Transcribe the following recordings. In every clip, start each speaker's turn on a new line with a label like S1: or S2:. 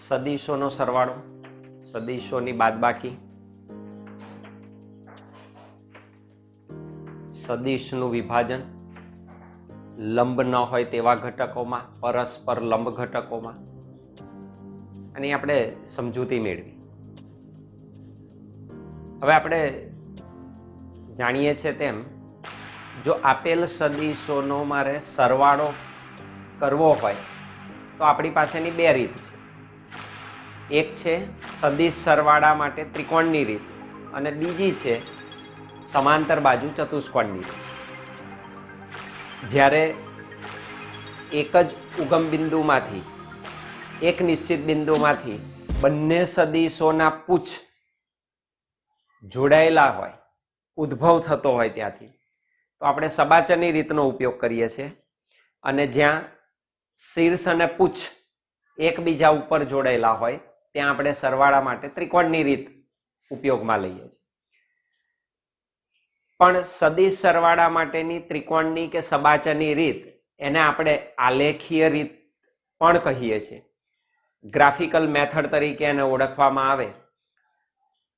S1: સદીશોનો સરવાળો, સદીશોની બાદબાકી, સદીશનું વિભાજન, લંબ ન હોય તેવા ઘટકોમાં, પરસ્પર લંબ ઘટકોમાં, અને આપણે સમજૂતી મેળવી. હવે આપણે જાણીએ છીએ તેમ જો આપેલ સદીશોનો મારે સરવાળો કરવો હોય તો આપણી પાસેની બે રીત છે. એક છે સદીશ સરવાળા માટે ત્રિકોણની રીત અને બીજી છે સમાંતર બાજુ ચતુષ્કોણની રીત. જ્યારે એક જ ઉગમ બિંદુમાંથી, એક નિશ્ચિત બિંદુમાંથી બંને સદીશોના પૂછ જોડાયેલા હોય, ઉદ્ભવ થતો હોય ત્યાંથી, તો આપણે સબાચરની રીતનો ઉપયોગ કરીએ છીએ. અને જ્યાં શીર્ષ અને પૂછ એકબીજા ઉપર જોડાયેલા હોય ત્યાં આપણે સરવાળા માટે ત્રિકોણની રીત ઉપયોગમાં લઈએ છીએ. પણ સદીશ સરવાળા માટેની ત્રિકોણની કે સબાચરની રીત એને આપણે આલેખીય રીત પણ કહીએ છીએ. ગ્રાફિકલ મેથડ તરીકે એને ઓળખવામાં આવે.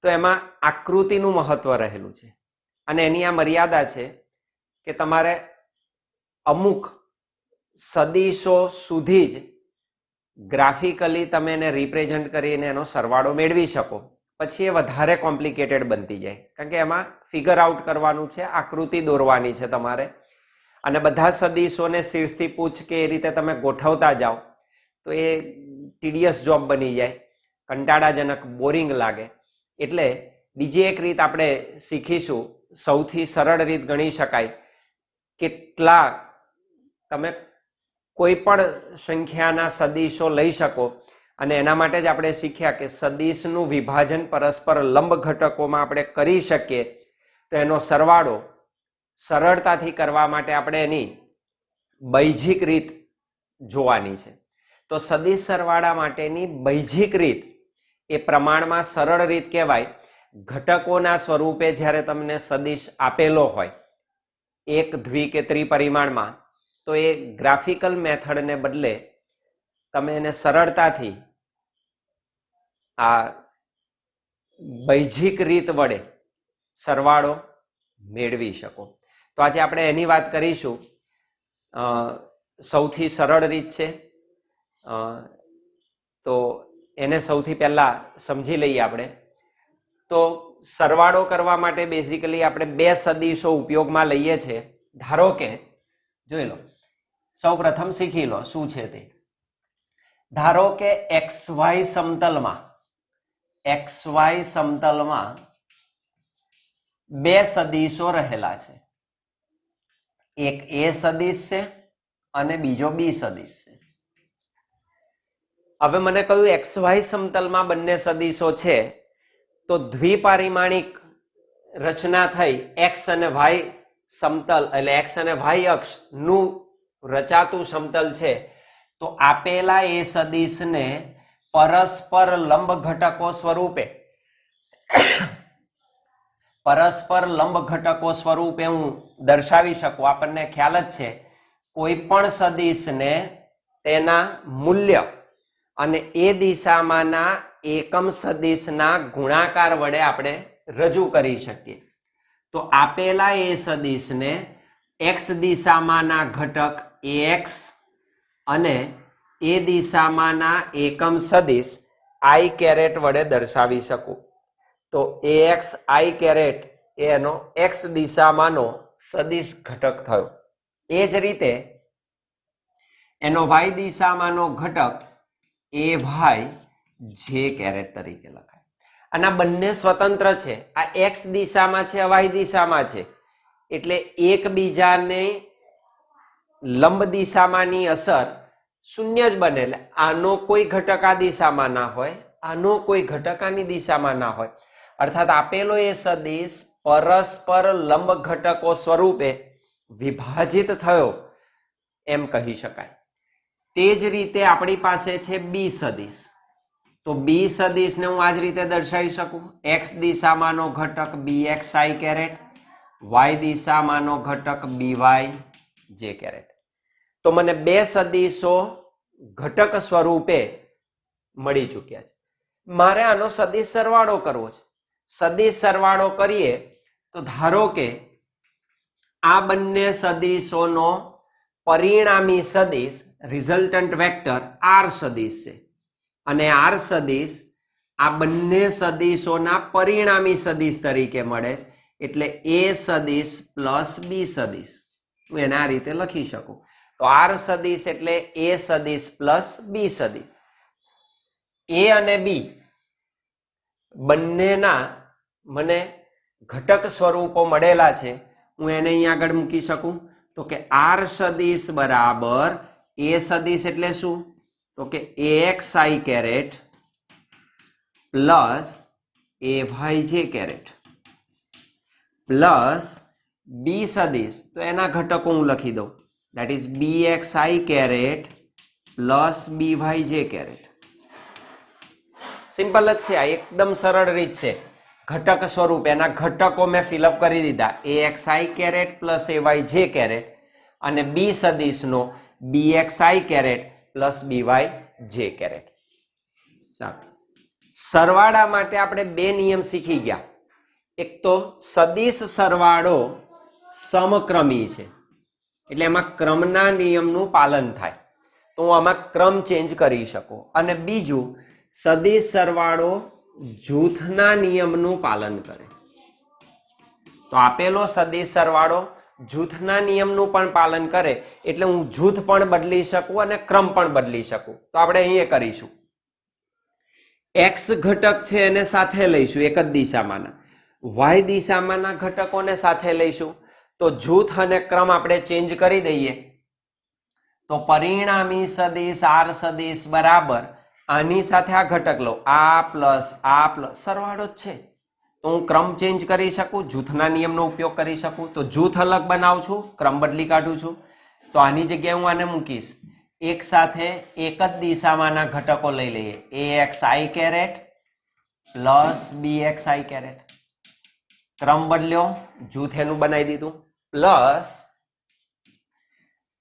S1: તો એમાં આકૃતિનું મહત્વ રહેલું છે અને એની આ મર્યાદા છે કે તમારે અમુક સદીશો સુધી જ ગ્રાફિકલી તમે એને રિપ્રેઝન્ટ કરીને એનો સરવાળો મેળવી શકો. પછી એ વધારે કોમ્પ્લિકેટેડ બનતી જાય, કારણ કે એમાં ફિગર આઉટ કરવાનું છે, આકૃતિ દોરવાની છે તમારે, અને બધા સદીશોને શીર્ષથી પૂછ કે એ રીતે તમે ગોઠવતા જાઓ તો એ ટીડિયસ જોબ બની જાય, કંટાળાજનક, બોરિંગ લાગે. એટલે બીજી એક રીત આપણે શીખીશું. સૌથી સરળ રીત ગણી શકાય. કેટલા તમે કોઈ પણ સંખ્યાના સદીશો લઈ શકો અને એના માટે જ આપણે શીખ્યા કે સદીશનું વિભાજન પરસ્પર લંબ ઘટકોમાં આપણે કરી શકીએ તો એનો સરવાળો સરળતાથી કરવા માટે આપણે એની બૈજિક રીત જોવાની છે. તો સદીશ સરવાળા માટેની બૈજિક રીત એ પ્રમાણમાં સરળ રીત કહેવાય. ઘટકોના સ્વરૂપે જ્યારે તમને સદીશ આપેલો હોય એક દ્વિ કે ત્રિપરિમાણમાં, તો એ ગ્રાફિકલ મેથડને બદલે તમે એને સરળતાથી આ બૈજિક રીત વડે સરવાળો મેળવી શકો. તો આજે આપણે એની વાત કરીશું. સૌથી સરળ રીત છે, તો એને સૌથી પહેલા સમજી લઈએ આપણે. તો સરવાળો કરવા માટે બેઝિકલી આપણે બે સદીશો ઉપયોગમાં લઈએ છીએ. ધારો કે જોઈ લો, સૌ પ્રથમ શીખી લો શું છે તે. ધારો કે XY સમતલમાં બે સદીશો રહેલા છે. એક A સદીશ છે અને બીજો B સદીશ છે. હવે મને કહ્યું XY સમતલમાં બંને સદીશો છે તો દ્વિપારિમાણિક રચના થઈ X અને Y સમતલ, એટલે X અને Y અક્ષ નું રચાતું સમતલ છે. તો આપેલા એ સદીશને પરસ્પર લંબ ઘટકો સ્વરૂપે હું દર્શાવી શકું. આપણને ખ્યાલ જ છે કોઈ પણ સદીશને તેના મૂલ્ય અને એ દિશામાંના એકમ સદીશના ગુણાકાર વડે આપણે રજૂ કરી શકીએ. તો આપેલા એ સદીશને X દિશામાંના ઘટક AX અને એ દિશામાંના એકમ સદીશ I કેરેટ વડે દર્શાવી શકું. તો AX I કેરેટ એનો X દિશામાંનો સદીશ ઘટક થયો. એ જ રીતે એનો Y દિશામાંનો ઘટક AY J કેરેટ તરીકે લખાય. અને આ બંને સ્વતંત્ર છે. આ X દિશામાં છે, Y દિશામાં છે, એટલે એકબીજાને લંબ દિશામાંની અસર શૂન્ય જ બને. એટલે આનો કોઈ ઘટક આ દિશામાં ના હોય, આનો કોઈ ઘટક આની દિશામાં ના હોય. અર્થાત આપેલો એ સદીશ પરસ્પર લંબ ઘટકો સ્વરૂપે વિભાજિત થયો એમ કહી શકાય. તે જ રીતે આપણી પાસે છે B સદીશ. તો B સદીશને હું આ જ રીતે દર્શાવી શકું. X દિશામાંનો ઘટક BXI કેરેટ, Y દિશામાંનો ઘટક BY J કેરેટ. તો મને બે સદીશો ઘટક સ્વરૂપે મળી ચૂક્યા છે. મારે આનો સદિશ સરવાળો કરવો છે. સદિશ સરવાળો કરીએ તો ધારો કે આ બંને સદિશોનો પરિણામી સદિશ રિઝલ્ટન્ટ વેક્ટર આર સદિશ છે અને આર સદિશ આ બંને સદિશોના પરિણામી સદિશ તરીકે મળે છે. એટલે એ સદિશ પ્લસ બી સદિશ હું એને આ રીતે લખી શકું. તો આર સદિશ એટલે એ સદિશ પ્લસ બી સદિશ. એ અને બી બંનેના મને ઘટક સ્વરૂપો મળેલા છે. હું એને અહીં આગળ મૂકી શકું. તો કે આર સદિશ બરાબર એ સદિશ એટલે શું? તો કે ax i caret plus ay j caret plus B સદિશ, તો એના ઘટકો હું લખી દઉં, that is bx i caret plus by j caret. Simple જ છે, આ એકદમ સરળ રીત છે. ઘટક સ્વરૂપ એના ઘટકો મેં ફિલઅપ કરી દીધા, ax i caret plus ay j caret અને બી સદિશનો bx i caret plus by j caret. ચાલો, સરવાળા માટે આપણે બે નિયમ શીખી ગયા. એક તો સદિશ સરવાળો સમક્રમી છે એટલે એમાં ક્રમના નિયમનું પાલન થાય, તો હું આમાં ક્રમ ચેન્જ કરી શકું. અને બીજું સદિશ સરવાળો જૂથના નિયમનું પાલન કરે. તો આપેલો સદિશ સરવાળો જૂથના નિયમનું પણ પાલન કરે એટલે હું જૂથ પણ બદલી શકું અને ક્રમ પણ બદલી શકું. તો આપણે અહીંયા કરીશું. એક્સ ઘટક છે એને સાથે લઈશું એક જ દિશામાંના, વાય દિશામાંના ઘટકોને સાથે લઈશું. તો જૂથ અને ક્રમ આપણે ચેન્જ કરી દઈએ તો પરિણામી સદિશ આર સદિશ બરાબર આની સાથે આ ઘટક લો, આ પ્લસ સરવાળો જ છે. તો હું ક્રમ ચેન્જ કરી શકું, જૂથના નિયમનો ઉપયોગ કરી શકું. તો જૂથ અલગ બનાવું છું, ક્રમ બદલી કાઢું છું. તો આની જગ્યાએ હું આને મૂકીશ, એક સાથે એક જ દિશામાંના ઘટકો લઈ લઈએ, ax i caret plus bx i caret. ક્રમ બદલ્યો, જૂથ એનું બનાવી દીધું, પ્લસ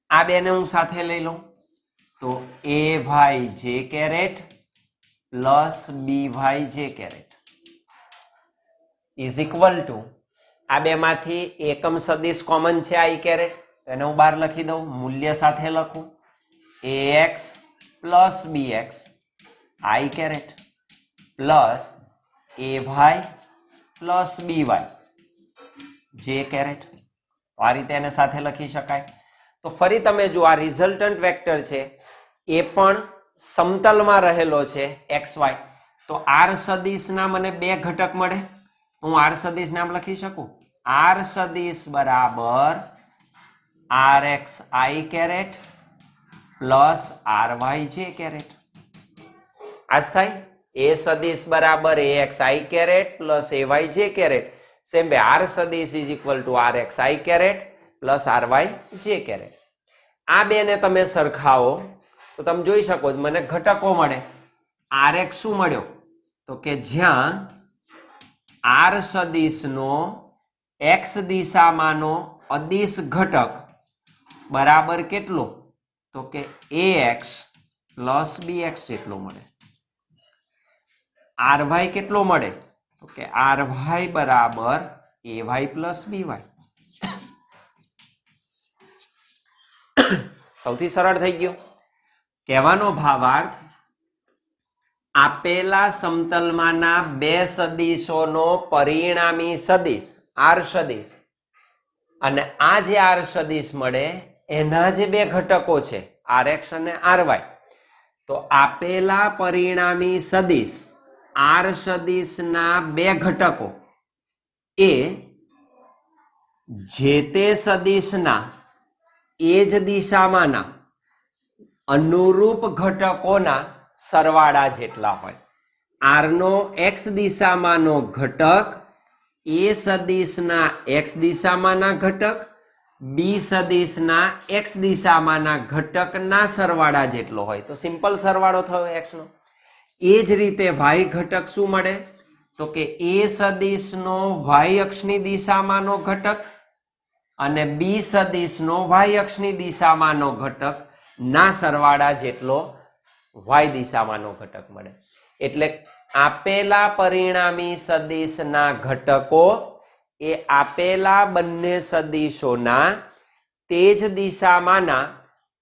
S1: આ બેને હું સાથે લઈ લઉં તો ay j caret plus by j caret is equal to આ બેમાંથી એકમ સદિશ કોમન છે i કેરેટ, એને હું બહાર લખી દઉં, મૂલ્ય સાથે લખું ax plus bx i caret plus ay plus by j caret. આ રીતે એને સાથે લખી શકાય. તો ફરી તમે જો આ રિઝલ્ટન્ટ વેક્ટર છે એ પણ સમતલમાં રહેલો છે xy. તો આર સદિશના મને બે ઘટક મળે, હું આર સદિશ નામ લખી શકું, આર સદિશ બરાબર rx i caret plus ry j caret. આજ થાય એ સદિશ બરાબર ax i caret plus ay j caret. Same way R સદિશ is equal to rx i caret plus ry j caret. આ બેને તમે સરખાવો તો તમે જોઈ શકો છો મને ઘટકો મળે. rx શું મળ્યો? તો કે જ્યાં આર સદિશનો x દિશામાંનો અદિશ ઘટક બરાબર કેટલો? તો કે ax પ્લસ bx જેટલો મળે. ry કેટલો મળે? તો કે ry બરાબર ay પ્લસ by. સૌથી સરળ થઈ ગયો. કહેવાનો ભાવાર્થ આપેલા સમતલમાંના બે સદિશોનો પરિણામી સદિશ આર સદિશ અને આ જે આર સદિશ મળે એના જે બે ઘટકો છે rx અને ry. તો આપેલા પરિણામી સદિશ આર સદિશના બે ઘટકો એ જે તે સદિશના એ જ દિશામાંના અનુરૂપ ઘટકોના સરવાળા જેટલા હોય. આર નો એક્સ દિશામાંનો ઘટક એ સદિશના એક્સ દિશામાંના ઘટક બી સદિશના એક્સ દિશામાંના ઘટકના સરવાળા જેટલો હોય. તો સિમ્પલ સરવાળો થયો એક્સ નો. એ જ રીતે વાય ઘટક શું મળે? તો કે એ સદિશનો વાય અક્ષની દિશામાંનો ઘટક અને બી સદિશનો વાય અક્ષની દિશામાંનો ઘટક ના સરવાળા જેટલો વાય દિશામાંનો ઘટક મળે. એટલે આપેલા પરિણામી સદિશના ઘટકો એ આપેલા બંને સદિશોના તે જ દિશામાંના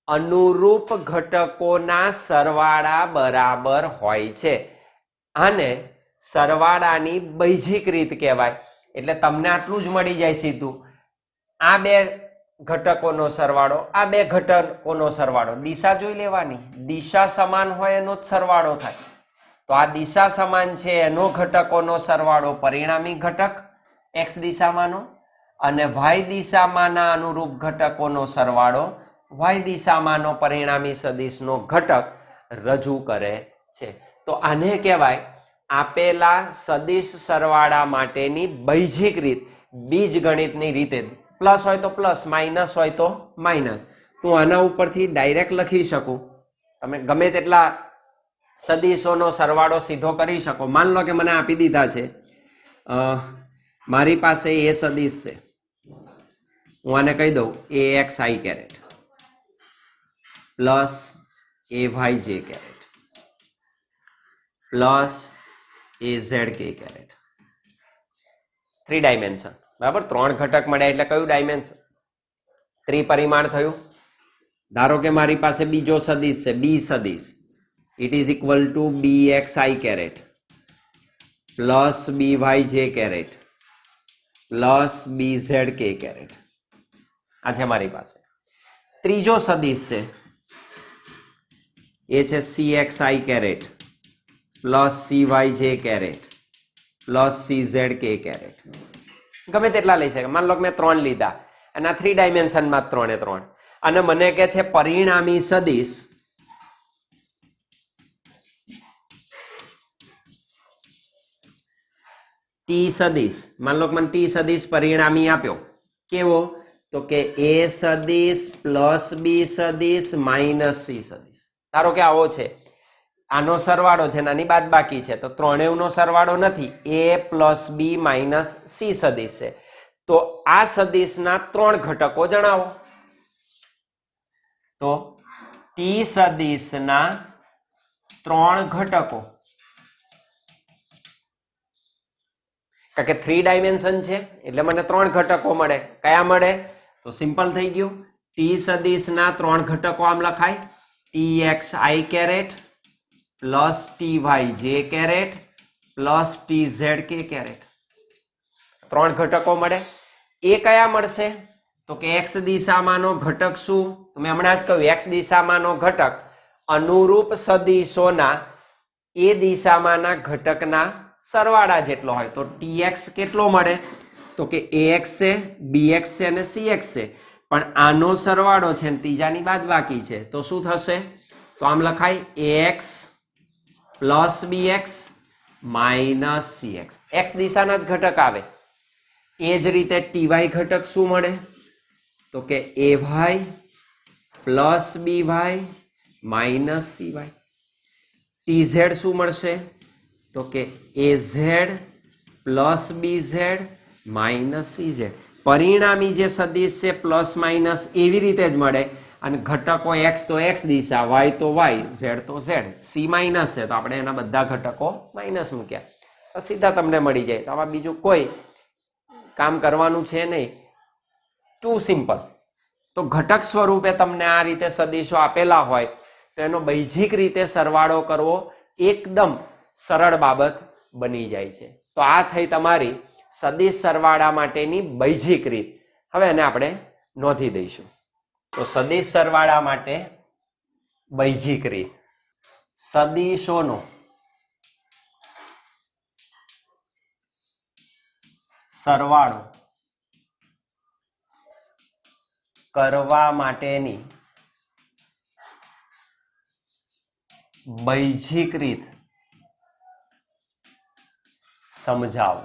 S1: અનુરૂપ ઘટકોના સરવાળા બરાબર હોય છે. આને સરવાળાની બૈજિક રીત કહેવાય. એટલે તમને આટલું જ મળી જાય સીધું. આ બે ઘટકોનો સરવાળો, આ બે ઘટકોનો સરવાળો, દિશા જોઈ લેવાની, દિશા સમાન હોય એનો જ સરવાળો થાય. તો આ દિશા સમાન છે એનો ઘટકોનો સરવાળો પરિણામી ઘટક એક્સ દિશામાંનો, અને વાય દિશામાંના અનુરૂપ ઘટકોનો સરવાળો વાય દિશામાંનો પરિણામી સદિશનો ઘટક રજૂ કરે છે. તો આને કહેવાય આપેલા સદિશ સરવાળા માટેની બૈજિક રીત, બીજગણિતની રીતે. પ્લસ હોય તો પ્લસ, માઇનસ હોય તો માઇનસ. હું આના ઉપરથી ડાયરેક્ટ લખી શકું. તમે ગમે તેટલા સદિશોનો સરવાળો સીધો કરી શકો. માન લો કે મને આપી દીધા છે, મારી પાસે એ સદિશ છે, હું આને કહી દઉં A X I caret plus A Y J caret plus A Z K caret. 3 dimension, બરાબર? 3 ઘટક મળ્યા એટલે કયું ડાયમેન્શન? ત્રિપરિમાણ થયું. ધારો કે મારી પાસે બીજો સદિશ છે, બી સદિશ, it is equal to B X I caret plus B Y J caret plus B Z K caret. આ છે મારી પાસે. ત્રીજો સદિશ છે, એ છે C X I caret plus C Y J caret plus C Z K caret. ગમે તેટલા લઈ શકે. માન લો કે મેં 3 લીધા અને આ 3 ડાયમેન્શનમાં 3 3, અને મને કે છે પરિણામી સદિશ ટી સદિશ. માન લો કે મને ટી સદિશ પરિણામી આપ્યો. કેવો? તો કે એ સદિશ પ્લસ બી સદિશ માઇનસ સી સદિશ. ધારો કે આવો છે, આનો સરવાળો છે, નાની બાદ બાકી છે, તો ત્રણેયનો સરવાળો નથી, એ પ્લસ બી માઇનસ સી સદિશ છે. તો આ સદિશના 3 ઘટકો જણાવો. તો ટી સદિશના 3 ઘટકો, કારણ કે 3 ડાયમેન્શન છે એટલે મને 3 ઘટકો મળે. કયા મળે? તો સિમ્પલ થઈ ગયું. ટી સદિશના 3 ઘટકો આમ લખાય, T x I caret plus T Y J caret plus T Z K caret. 3 ઘટકો મળે. એ કયા મળશે? તો કે એક્સ દિશામાંનો ઘટક શું? તો મેં હમણાં જ કહ્યું, એક્સ દિશામાંનો ઘટક અનુરૂપ સદિશોના એ દિશામાંના ઘટકના સરવાળા જેટલો હોય. તો ટી એક્સ કેટલો મળે? તો કે એ એક્સ છે, બી એક્સ છે અને સી એક્સ છે, પણ આનો સરવાળો છે ને ત્રીજાની બાદબાકી છે, તો શું થશે? તો આમ લખાય A X plus B X minus C X. X દિશાના જ ઘટક આવે. એ જ રીતે ટી વાય ઘટક શું મળે? તો કે A Y plus B Y minus C Y. T Z શું મળશે? તો કે A Z plus B Z minus C Z. પરિણામી જે સદિશ છે પ્લસ માઇનસ એવી રીતે જ મળે, અને ઘટકો એક્સ તો એક્સ દિશા, વાય તો વાય, ઝેડ તો ઝેડ. સી માઇનસ છે તો આપણે એના બધા ઘટકો માઇનસ મૂક્યા, તો સીધા તમને મળી જાય. તો આમાં બીજું કોઈ કામ કરવાનું છે નહીં, ટુ સિમ્પલ. તો ઘટક સ્વરૂપે તમને આ રીતે સદિશો આપેલા હોય તો એનો બૈજિક રીતે સરવાળો કરવો એકદમ સરળ બાબત બની જાય છે. તો આ થઈ તમારી સદિશ સરવાળા માટેની બૈજિક રીત. હવે એને આપણે નોંધી દઈશું. તો સદિશ સરવાળા માટે બૈજિક રીત: સદિશોનો સરવાળો કરવા માટેની બૈજિક રીત સમજાવો.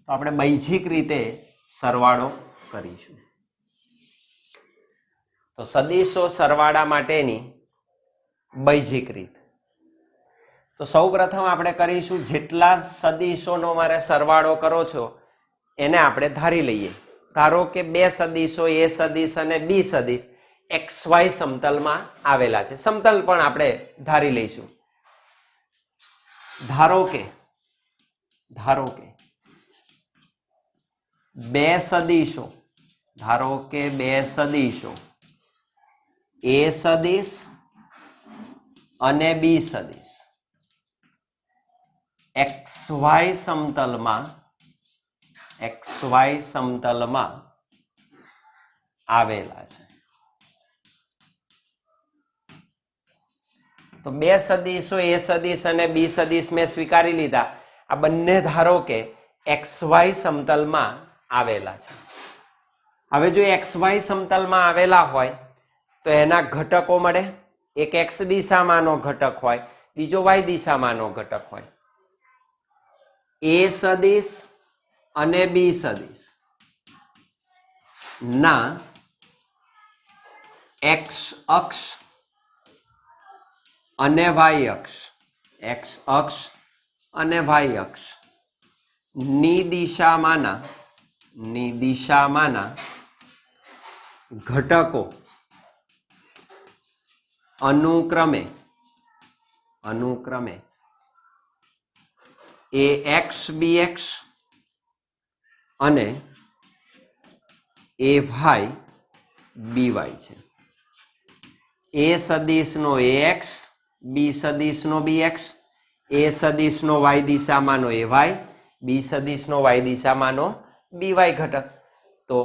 S1: તો આપણે બૈજિક રીતે સરવાળો કરીશું. તો સદિશો સરવાળા માટેની બૈજિક રીત. તો સૌપ્રથમ આપણે કરીશું, જેટલા સદિશોનો મારે સરવાળો કરો છો એને આપણે ધારી લઈએ. ધારો કે 2 સદિશો, એ સદિશ અને બી સદિશ, XY સમતલમાં આવેલા છે. સમતલ પણ આપણે ધારી લઈશું. ધારો કે બે સદિશો, ધારો કે બે સદિશો A સદિશ અને B સદિશ XY સમતલમાં આવેલા છે. તો બે સદિશો A સદિશ અને B સદિશ મેં સ્વીકારી લીધા. આ બંને ધારો કે XY સમતલમાં આવેલા છે. હવે જો XY સમતલમાં આવેલા હોય તો એના ઘટકો મળે. એક X દિશામાંનો ઘટક હોય, બીજો Y દિશામાંનો ઘટક હોય. A સદિશ અને B સદિશ ના X અક્ષ અને Y અક્ષ, X અક્ષ અને Y અક્ષ ની દિશામાંના ઘટકો અનુક્રમે AX BX અને AY BY છે. A સદિશનો AX, B સદિશનો BX, A સદિશનો Y દિશામાંનો AY, B સદિશનો Y દિશામાંનો BY ઘટક. તો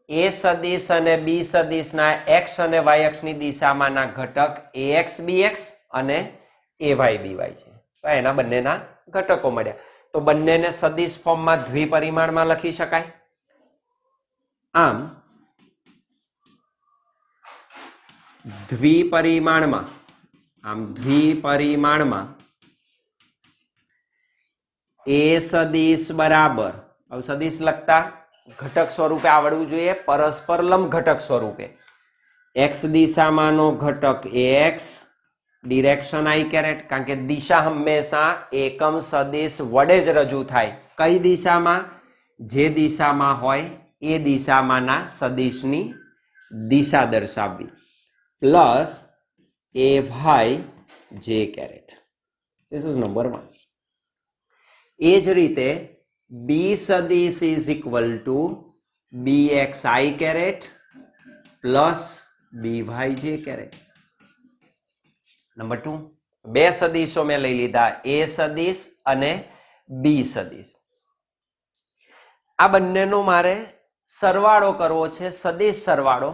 S1: A સદિશ અને B સદિશના X અને Y અક્ષની દિશામાંના ઘટક AX BX અને AY BY છે. તો એના બંનેના ઘટકો મળ્યા. તો બંનેને સદિશ ફોર્મમાં દ્વિપરિમાણમાં લખી શકાય. આમ દ્વિપરિમાણમાં A સદિશ બરાબર, હવે સદિશ લખતા ઘટક સ્વરૂપે આવડવું જોઈએ, પરસ્પર લંબ ઘટક સ્વરૂપે. X દિશામાંનો ઘટક AX, ડિરેક્શન I કેરેટ, કારણ કે દિશા હંમેશા એકમ સદિશ વડે જ રજૂ થાય. કઈ દિશામાં? જે દિશામાં હોય એ દિશામાંના સદિશની દિશા દર્શાવવી. Plus AY J caret. This is number 1. એ જ રીતે B સદિશ is equal to BXI caret plus BYJ caret. Number 2, બે સદિશો મેં લઈ લીધા, A સદિશ અને B સદિશ. આ બંનેનો મારે સરવાળો કરવો છે, સદિશ સરવાળો,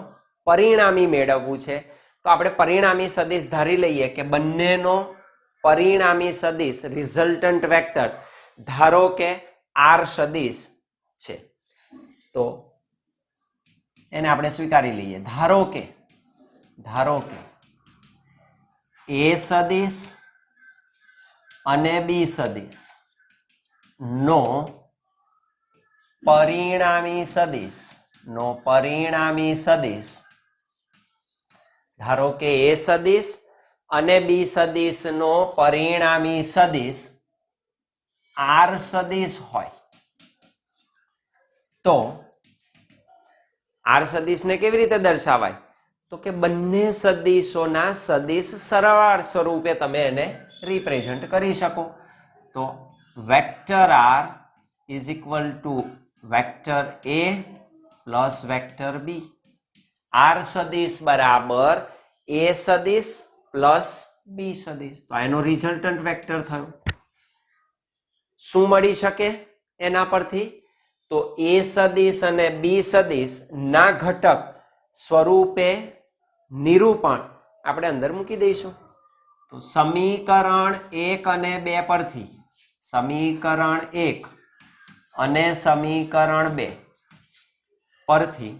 S1: પરિણામી મેળવવું છે. તો આપણે પરિણામી સદિશ ધારી લઈએ કે બંનેનો પરિણામી સદિશ રિઝલ્ટન્ટ વેક્ટર ધારો કે R સદિશ છે. તો એને આપણે સ્વીકારી લઈએ. ધારો કે A સદિશ અને B સદિશ નો પરિણામી સદિશ ધારો કે A સદિશ અને B સદિશ નો પરિણામી સદિશ R સદિશ હોય તો R સદિશને કેવી રીતે દર્શાવાય? તો કે બંને સદિશોના સદિશ સરવાળ સ્વરૂપે તમે એને રિપ્રેઝન્ટ કરી શકો. તો vector R is equal two vector A plus vector B. R સદિશ બરાબર A સદિશ પ્લસ B સદિશ. તો એનો રિઝલ્ટન્ટ વેક્ટર થયો. શું મળી શકે એના પરથી? તો A સદિશ અને B સદિશ ના ઘટક સ્વરૂપે નિરૂપણ આપણે અંદર મૂકી દઈશું. તો સમીકરણ 1 અને 2 પરથી, સમીકરણ 1 અને સમીકરણ 2 પરથી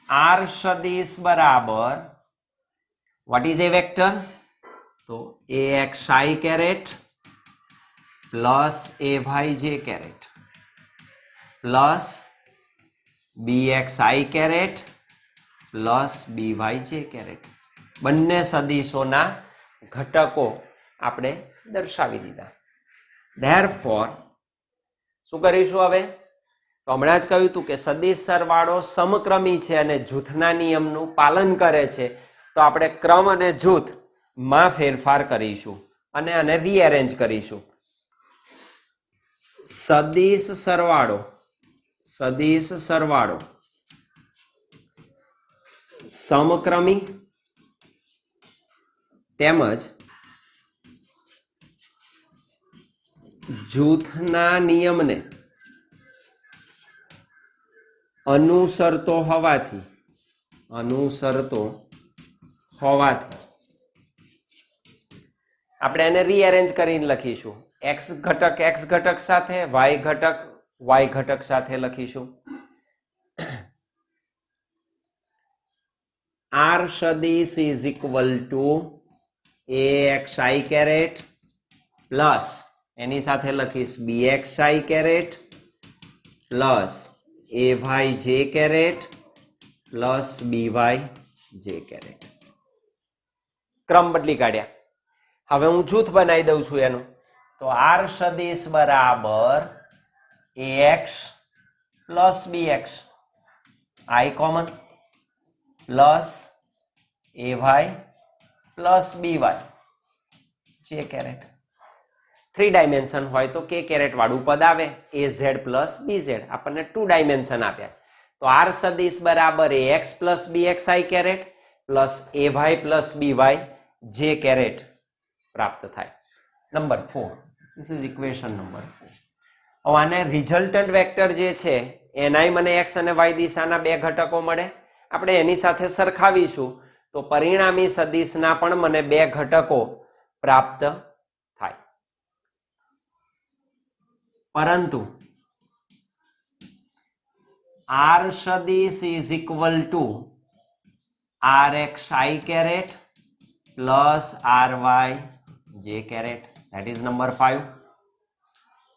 S1: R સદિશ બરાબર what is a vector? તો AXI caret plus AYJ caret plus BXI caret plus BYJ caret. બંને સદિશોના ઘટકો આપણે દર્શાવી દીધા. Therefore શું કરીશું હવે? તો હમણાં જ કહ્યું હતું કે સદિશ સરવાળો સમક્રમી છે અને જૂથના નિયમનું પાલન કરે છે, તો આપણે ક્રમ અને જૂથમાં ફેરફાર કરીશું અને આને રીએરેન્જ કરીશું. સદિશ સરવાળો સમક્રમી તેમજ જૂથના નિયમને અનુસરતો હોવાથી આપણે એને રીએરેન્જ કરીને લખીશું. એક્સ ઘટક સાથે, વાય ઘટક સાથે લખીશું. આર સદિશ is equal to AXI caret plus એની સાથે લખીશ BXI caret plus AYJ caret plus BYJ caret. ક્રમ બદલી કાઢ્યા. હવે હું જૂથ બનાવી દઉં છું એનું. તો આર સદિશ બરાબર AX plus BX, I common, plus AY plus BY J caret. 3 dimension હોય તો કે કેરેટ વાળું પદ આવે, AZ પ્લસ BZ. આપણને 2 ડાયમેન્શન આપ્યા. તો આર સદિશ બરાબર AX plus BXI caret plus AY plus BY J caret પ્રાપ્ત થાય. Number 4. This is equation number 4. હવે આને રિઝલ્ટન્ટ વેક્ટર જે છે એનાય મને x અને y દિશાના 2 ઘટકો મળે. આપણે એની સાથે સરખાવીશું તો પરિણામી સદિશના પણ મને 2 ઘટકો પ્રાપ્ત થાય. પરંતુ આર સદિશ is equal to RXI caret plus RYJ caret. That is number 5.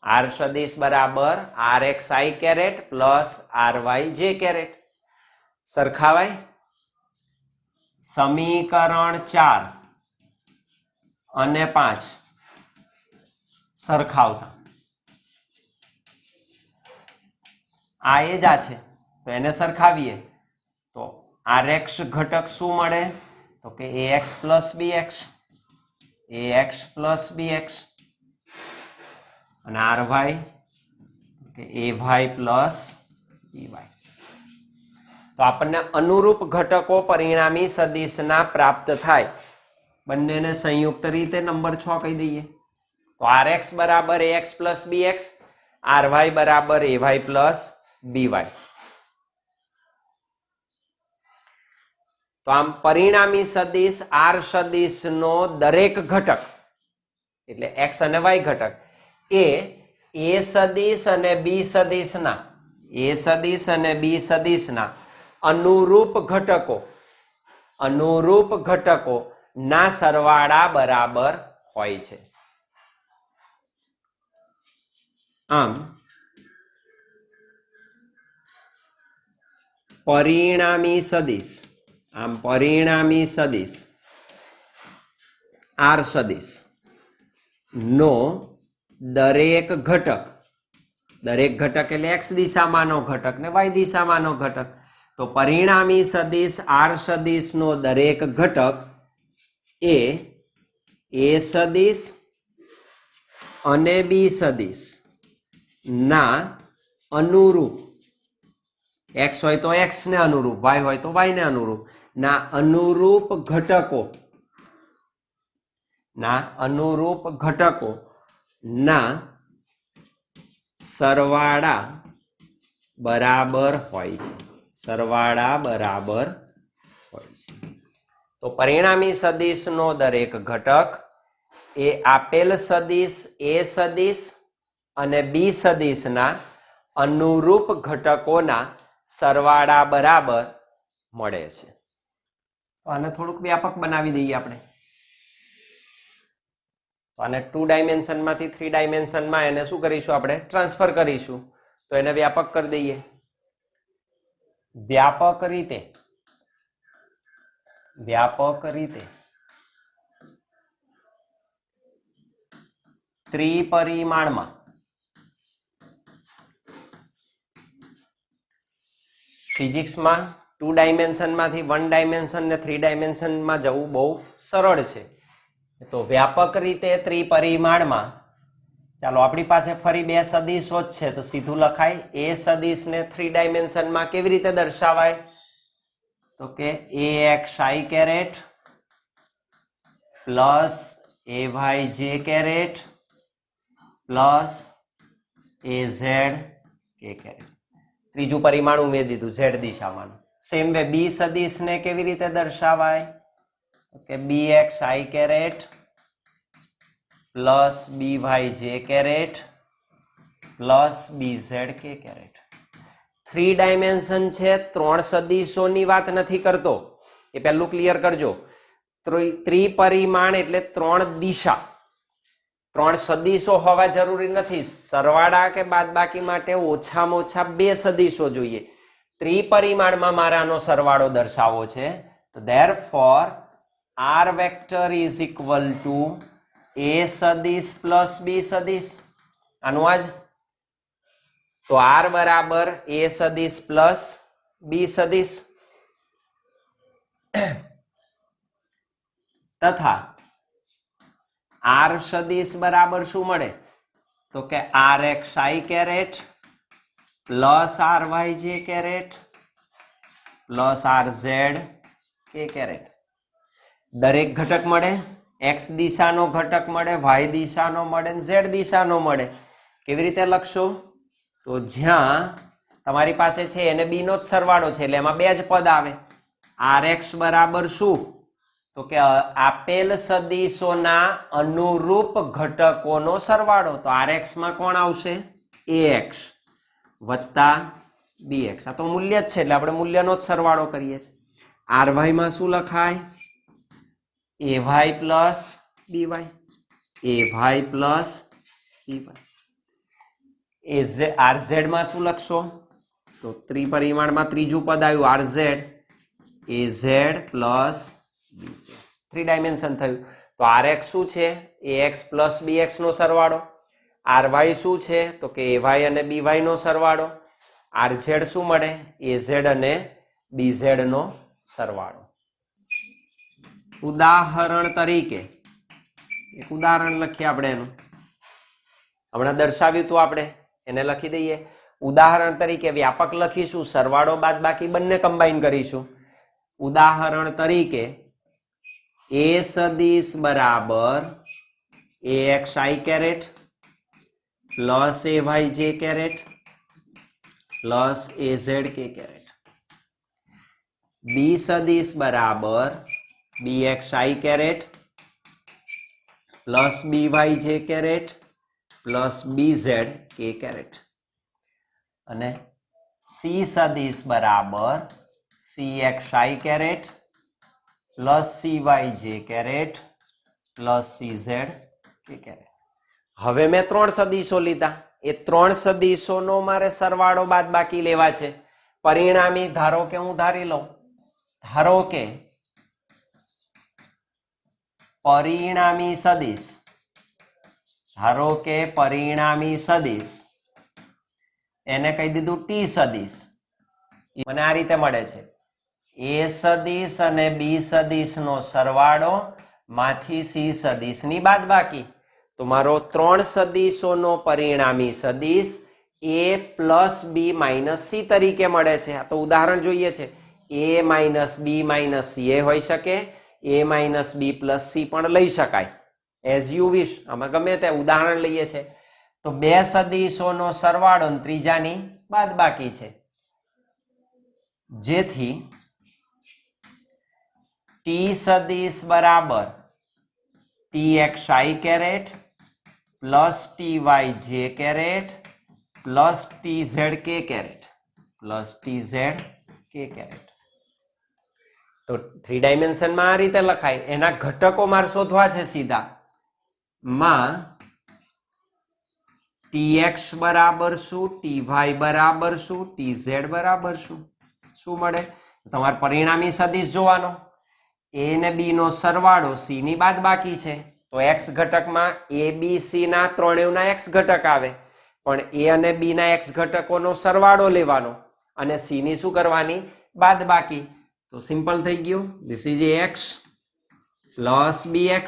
S1: R સદિશ બરાબર RXI caret plus RYJ caret. સરખાવાય. સમીકરણ 4 અને 5 સરખાવતા આ એ જ છે, તો એને સરખાવીએ તો RX ઘટક શું મળે? તો કે AX પ્લસ BX અને RY કે AY પ્લસ BY. તો આપણને અનુરૂપ ઘટકો પરિણામી સદિશના પ્રાપ્ત થાય. બંનેને સંયુક્ત રીતે નંબર 6 કહી દઈએ. તો RX બરાબર AX પ્લસ BX, RY બરાબર AY પ્લસ BY. તો આમ પરિણામી સદિશ આર સદિશનો દરેક ઘટક એટલે x અને y ઘટક એ A સદિશ અને B સદિશના અનુરૂપ ઘટકો ના સરવાળા બરાબર હોય છે. આમ પરિણામી સદિશ આર સદિશ નો દરેક ઘટક એટલે x દિશામાંનો ઘટક ને y દિશામાંનો ઘટક. તો પરિણામી સદિશ આર સદિશનો દરેક ઘટક એ A સદિશ અને B સદિશ ના અનુરૂપ, x હોય તો x ને અનુરૂપ, y હોય તો y ને અનુરૂપ ના અનુરૂપ ઘટકો ના સરવાળા બરાબર હોય છે. તો પરિણામી સદિશનો દરેક ઘટક એ આપેલ સદિશ A સદિશ અને B સદિશના અનુરૂપ ઘટકોના સરવાળા બરાબર મળે છે. તો આને થોડુંક વ્યાપક બનાવી દઈએ આપણે. તો આને 2 ડાયમેન્શનમાંથી 3 ડાયમેન્શનમાં એને શું કરીશું? આપણે ટ્રાન્સફર કરીશું. તો એને વ્યાપક કરી દઈએ. વ્યાપક રીતે ત્રિપરિમાણમાં ફિઝિક્સમાં 2 ડાયમેન્શનમાંથી 1 ડાયમેન્શન ને 3 ડાયમેન્શનમાં જવું બહુ સરળ છે. તો વ્યાપક રીતે ત્રિપરિમાણમાં ચાલો આપણી પાસે ફરી બે સદિશો જ છે, તો સીધું લખાય એ સદિશને 3 ડાયમેન્શનમાં કેવી રીતે દર્શાવાય? તો કે ax i caret plus ay j caret plus az k caret. ત્રીજું પરિમાણ ઉમેરી દીધું z દિશામાં. સેમ વે બી સદિશને કેવી રીતે દર્શાવાય? કે bx i caret plus by j caret plus bz k caret. 3 dimension છે, 3 સદિશોની વાત નથી કરતો, એ પહેલું ક્લિયર કરજો. ત્રિપરિમાણ એટલે 3 દિશા. 3 સદિશો હોવા જરૂરી નથી. સરવાળા કે બાદબાકી માટે ઓછામાં ઓછા 2 સદિશો જોઈએ. ત્રિપરિમાણમાં મારાનો સરવાળો દર્શાવવો છે, તો therefore r vector is equal two a સદિશ પ્લસ b સદિશ. આનું આજ તો r બરાબર a સદિશ પ્લસ b સદિશ તથા r સદિશ બરાબર શું મળે? તો કે rx i caret plus ry j caret plus rz k caret. દરેક ઘટક મળે, x દિશાનો ઘટક મળે, y દિશાનો મળે, z દિશાનો મળે. કેવી રીતે લખશો? તો જ્યાં તમારી પાસે છે એને b નો જ સરવાળો છે એટલે એમાં 2 જ પદ આવે. rx બરાબર શું? તો કે આપેલ સદિશોના અનુરૂપ ઘટકોનો સરવાળો. તો rx માં કોણ આવશે? ax વત્તા bx. આ તો મૂલ્ય જ છે એટલે આપણે મૂલ્યનો જ સરવાળો કરીએ છીએ. ry માં શું લખાય? ay plus by, ay plus by. rz માં શું લખશો? તો ત્રિપરિમાણમાં ત્રીજું પદ આવ્યું rz, az plus bz. 3 dimension થયું. તો rx શું છે? ax પ્લસ bx નો સરવાળો. ry શું છે? તો કે ay અને by નો સરવાળો. rz શું મળે? az અને bz નો સરવાળો. ઉદાહરણ તરીકે એક ઉદાહરણ લખીએ આપણે એનું. હમણાં દર્શાવ્યું હતું આપણે, એને લખી દઈએ. ઉદાહરણ તરીકે વ્યાપક લખીશું, સરવાળો બાદબાકી બંને કમ્બાઈન કરીશું. ઉદાહરણ તરીકે a સદિશ બરાબર ax i caret plus ay j caret plus az k caret. b સદિશ બરાબર bx i caret plus by j caret plus bz k caret. અને c સદિશ બરાબર cx i caret plus cy j caret plus cz k caret. હવે મેં 3 સદિશો લીધા, એ 3 સદિશોનો મારે સરવાળો બાદબાકી લેવા છે. પરિણામી ધારો કે હું ધારી લઉં, ધારો કે પરિણામી સદિશ, ધારો કે પરિણામી સદિશ એને કહી દીધું t સદિશ. મને આ રીતે મળે છે a સદિશ અને b સદિશનો સરવાળો માંથી c સદિશની બાદબાકી. તો મારો 3 સદિશોનો પરિણામી સદિશ a plus b minus c તરીકે મળે છે. આ તો ઉદાહરણ જોઈએ છે. a minus b minus c એ હોઈ શકે, a minus b plus c પણ લઈ શકાય, એઝ યુ વિશ. આમાં ગમે તે ઉદાહરણ લઈએ છે. તો 2 સદિશોનો સરવાળો અને ત્રીજાની બાદબાકી છે, જેથી t સદિશ બરાબર tx i caret plus ty j caret plus tz k caret plus tz k caret. તો 3 ડાયમેન્શનમાં આ રીતે લખાય. એના ઘટકો મારે શોધવા છે સીધા. માં tx બરાબર શું, ty બરાબર શું, tz બરાબર શું, શું મળે? તમારે પરિણામી સદિશ જોવાનો. a ને b નો સરવાળો c ની બાદબાકી છે, તો x ઘટકમાં a b c ના ત્રણેયના x ઘટક આવે, પણ a અને b ના x ઘટકોનો સરવાળો લેવાનો. અને c ની શું કરવાની? બાદબાકી. તો સિમ્પલ થઈ ગયું. This is ax plus bx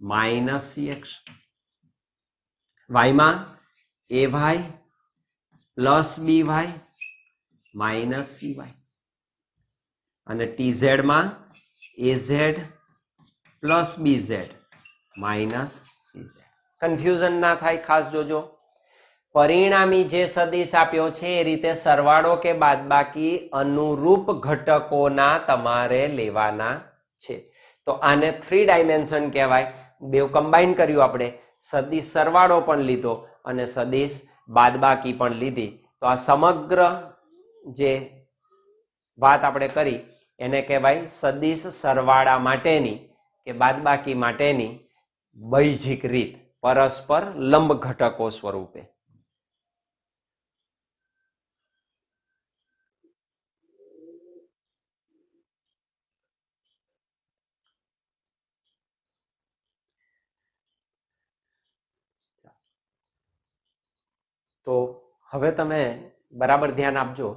S1: minus cx. y માં ay plus by minus cy અને tz માં az plus bz minus cz. Confusion ના થાય, ખાસ જોજો. પરિણામી જે સદિશ આપ્યો છે એ રીતે સરવાળો કે બાદબાકી અનુરૂપ ઘટકોના તમારે લેવાના છે. તો આને 3 ડાયમેન્શન કહેવાય. બે કમ્બાઈન કર્યું આપણે, સદિશ સરવાળો પણ લીધો અને સદિશ બાદબાકી પણ લીધી. તો આ સમગ્ર જે વાત આપણે કરી એને કહેવાય સદિશ સરવાળા માટેની કે બાદબાકી માટેની બૈજિક રીત, પરસ્પર લંબ ઘટકો સ્વરૂપે. તો હવે તમે બરાબર ધ્યાન આપજો.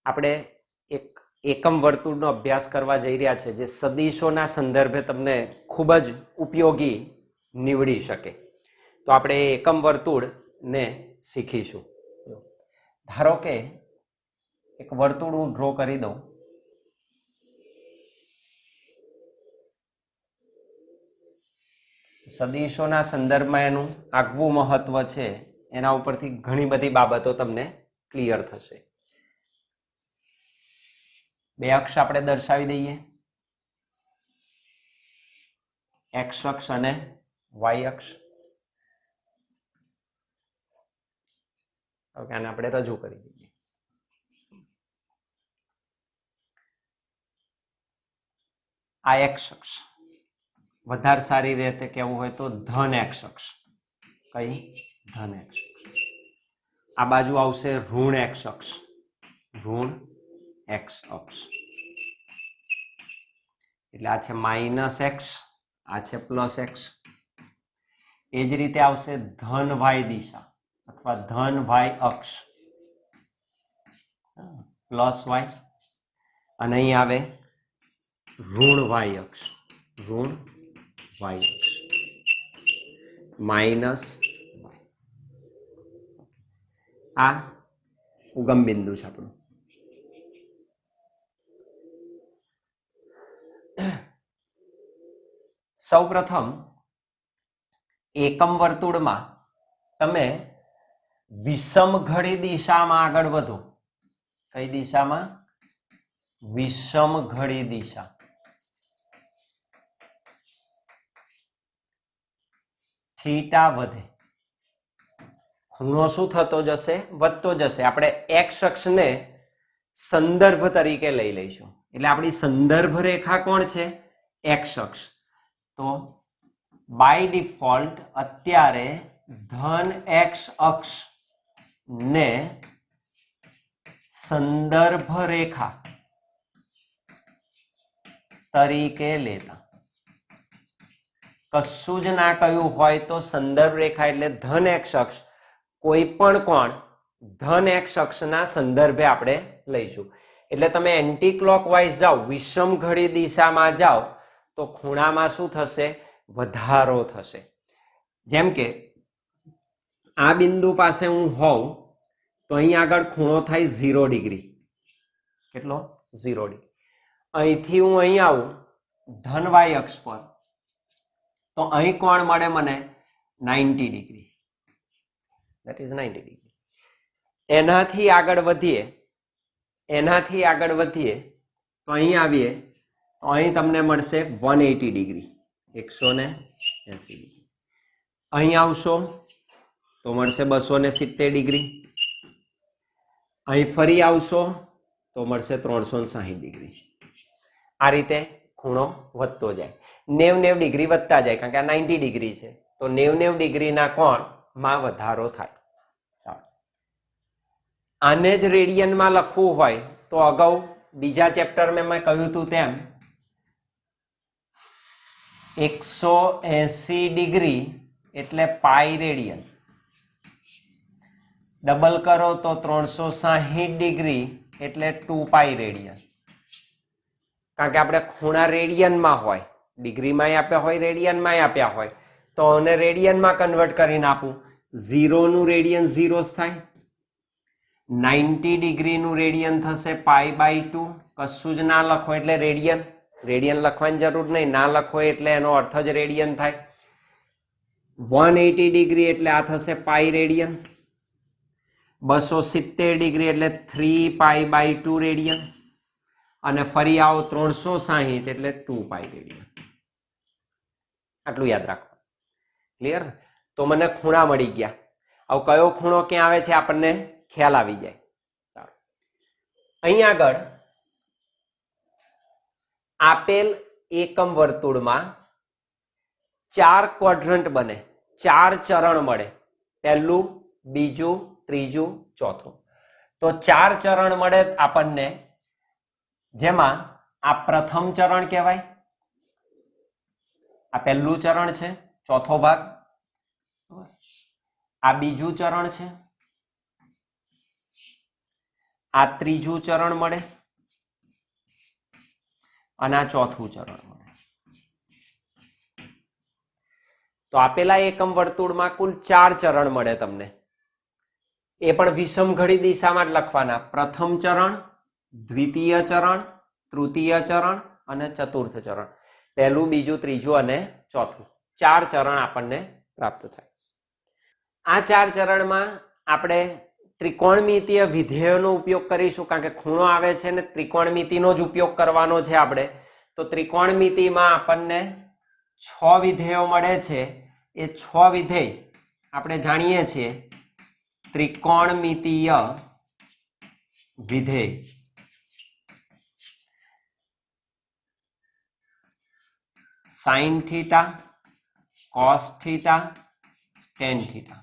S1: આપણે એક એકમ વર્તુળનો અભ્યાસ કરવા જઈ રહ્યા છે જે સદિશોના સંદર્ભે તમને ખૂબ જ ઉપયોગી નીવડી શકે. તો આપણે એકમ વર્તુળને શીખીશું. ધારો કે એક વર્તુળ હું ડ્રો કરી દઉં. સદિશોના સંદર્ભમાં એનું આગવું મહત્વ છે, એના ઉપરથી ઘણી બધી બાબતો તમને ક્લિયર થશે. બે અક્ષ આપણે દર્શાવી દઈએ, એક્સ અક્ષ અને વાય અક્ષ. ઓકે, આને આપણે રજૂ કરી દઈએ. આ એક્સ અક્ષ, વધારે સારી રીતે કહેવું હોય તો ધન એક્સ અક્ષ. કઈ? ધન એક્સ. આ બાજુ આવશે ઋણ એક્સ અક્ષ, ઋણ એક્સ અક્ષ. એટલે આ છે માઇનસ એક્સ, આ છે પ્લસ એક્સ. એ જ રીતે આવશે ધન વાય દિશા અથવા ધન વાય અક્ષ, પ્લસ વાય. અને અહીં આવે ઋણ વાય અક્ષ, ઋણ વાય અક્ષ માઇનસ વાય. આ ઉગમ બિંદુ છે આપણું. સૌ પ્રથમ એકમ વર્તુળમાં તમે વિષમ ઘડી દિશામાં આગળ વધો. કઈ દિશામાં? વિષમ ઘડી દિશા. થીટા વધે, ખૂણો શું થતો જશે? વધતો જશે. આપણે એક્સ અક્ષને સંદર્ભ તરીકે લઈ લઈશું. એટલે આપણી સંદર્ભ રેખા કોણ છે? એક્સ અક્ષ. તો બાય ડિફોલ્ટ અત્યારે ધન એક્સ અક્ષ ને સંદર્ભ રેખા તરીકે લેતા. કશું જ ના કહ્યું હોય તો સંદર્ભ રેખા એટલે ધન એક્સ અક્ષ, કોઈ પણ કોણ ધન એક્સ અક્ષના સંદર્ભે આપણે લઈશું. એટલે તમે એન્ટી ક્લોકવાઇઝ જાઓ, વિષમ ઘડી દિશામાં જાઓ તો ખૂણામાં શું થશે? વધારો થશે. જેમ કે આ બિંદુ પાસે હું હોઉં તો અહીં આગળ ખૂણો થાય 0 ડિગ્રી. કેટલો? 0 ડિગ્રી. અહીંથી હું અહીં આવું ધન વાય અક્ષ પર તો અહીં કોણ મળે મને? 90 ડિગ્રી. that is 90 degree. એનાથી આગળ વધીએ તો અહીં આવીએ તો અહીં તમને મળશે 180 ડિગ્રી, 180 ડિગ્રી. અહીં આવશો તો મળશે 270 ડિગ્રી. અહીં ફરી આવશો તો મળશે 360 ડિગ્રી. આ રીતે ખૂણો વધતો જાય, 90 ડિગ્રી વધતા જાય, કારણ કે આ 90 ડિગ્રી છે તો 90 ડિગ્રીના કોણમાં વધારો થાય. આને જ રેડિયનમાં લખવું હોય તો અગાઉ બીજા ચેપ્ટરમાં મેં કહ્યું હતું તેમ 180 ડિગ્રી એટલે પાઈ રેડિયન. ડબલ કરો તો 360 ડિગ્રી એટલે 2 પાઈ રેડિયન. કારણ કે આપણે ખૂણા રેડિયનમાં હોય, ડિગ્રીમાં આપ્યા હોય, રેડિયનમાં આપ્યા હોય, તો એને રેડિયનમાં કન્વર્ટ કરીને આપું. 0 નું રેડિયન 0 થાય, 90 ડિગ્રીનું રેડિયન થશે π/2. કશું જ ના લખો એટલે રેડિયન. રેડિયન લખવાની જરૂર નહીં, ના લખો એટલે એનો અર્થ જ રેડિયન થાય. 180 ડિગ્રી એટલે આ થશે પાઈ રેડિયન. 270 ડિગ્રી એટલે 3π/2 રેડિયન. અને ફરી આવો 360 એટલે 2 પાઈ રેડિયન. આટલું યાદ રાખો. ક્લિયર? તો મને ખૂણા મળી ગયા. હવે કયો ખૂણો ક્યાં આવે છે આપણને ખ્યાલ આવી જાય. સારું, અહીં આગળ આપેલ એકમ વર્તુળમાં 4 ક્વોડ્રન્ટ બને, 4 ચરણ મળે. પહેલું, બીજું, ત્રીજું, ચોથું. તો 4 ચરણ મળે આપણને, જેમાં આ પ્રથમ ચરણ કહેવાય. આ પહેલું ચરણ છે, ચોથો ભાગ. આ બીજું ચરણ છે, આ ત્રીજું ચરણ મળે, અને આ ચોથું ચરણ મળે. તો આપેલા એકમ વર્તુળમાં કુલ 4 ચરણ મળે તમને. એ પણ વિષમઘડી દિશામાં જ લખવાના. પ્રથમ ચરણ, દ્વિતીય ચરણ, તૃતીય ચરણ અને ચતુર્થ ચરણ. પહેલું, બીજું, ત્રીજું અને ચોથું. 4 ચરણ આપણને પ્રાપ્ત થાય. આ 4 ચરણમાં આપણે ત્રિકોણમિતીય વિધેયોનો ઉપયોગ કરીશું, કારણ કે ખૂણો આવે છે ને ત્રિકોણમિતિનો જ ઉપયોગ કરવાનો છે આપણે. તો ત્રિકોણમિતિમાં આપણને 6 વિધેયો મળે છે. એ 6 વિધેય આપણે જાણીએ છીએ. ત્રિકોણમિતીય વિધેય. Sine theta, cos theta, tan theta,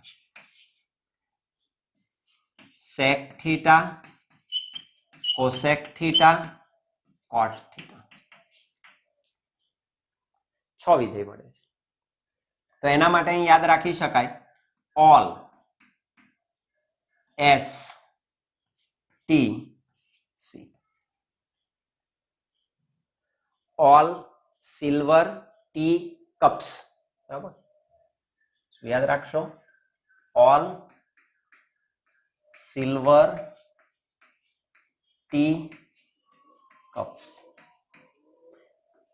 S1: sec theta, cosec theta, cot theta. 6 વિધેય મળે છે. તો એના માટે અહીં યાદ રાખી શકાય all S T C. All silver tea cups. બરાબર? યાદ રાખશો, all silver tea cups.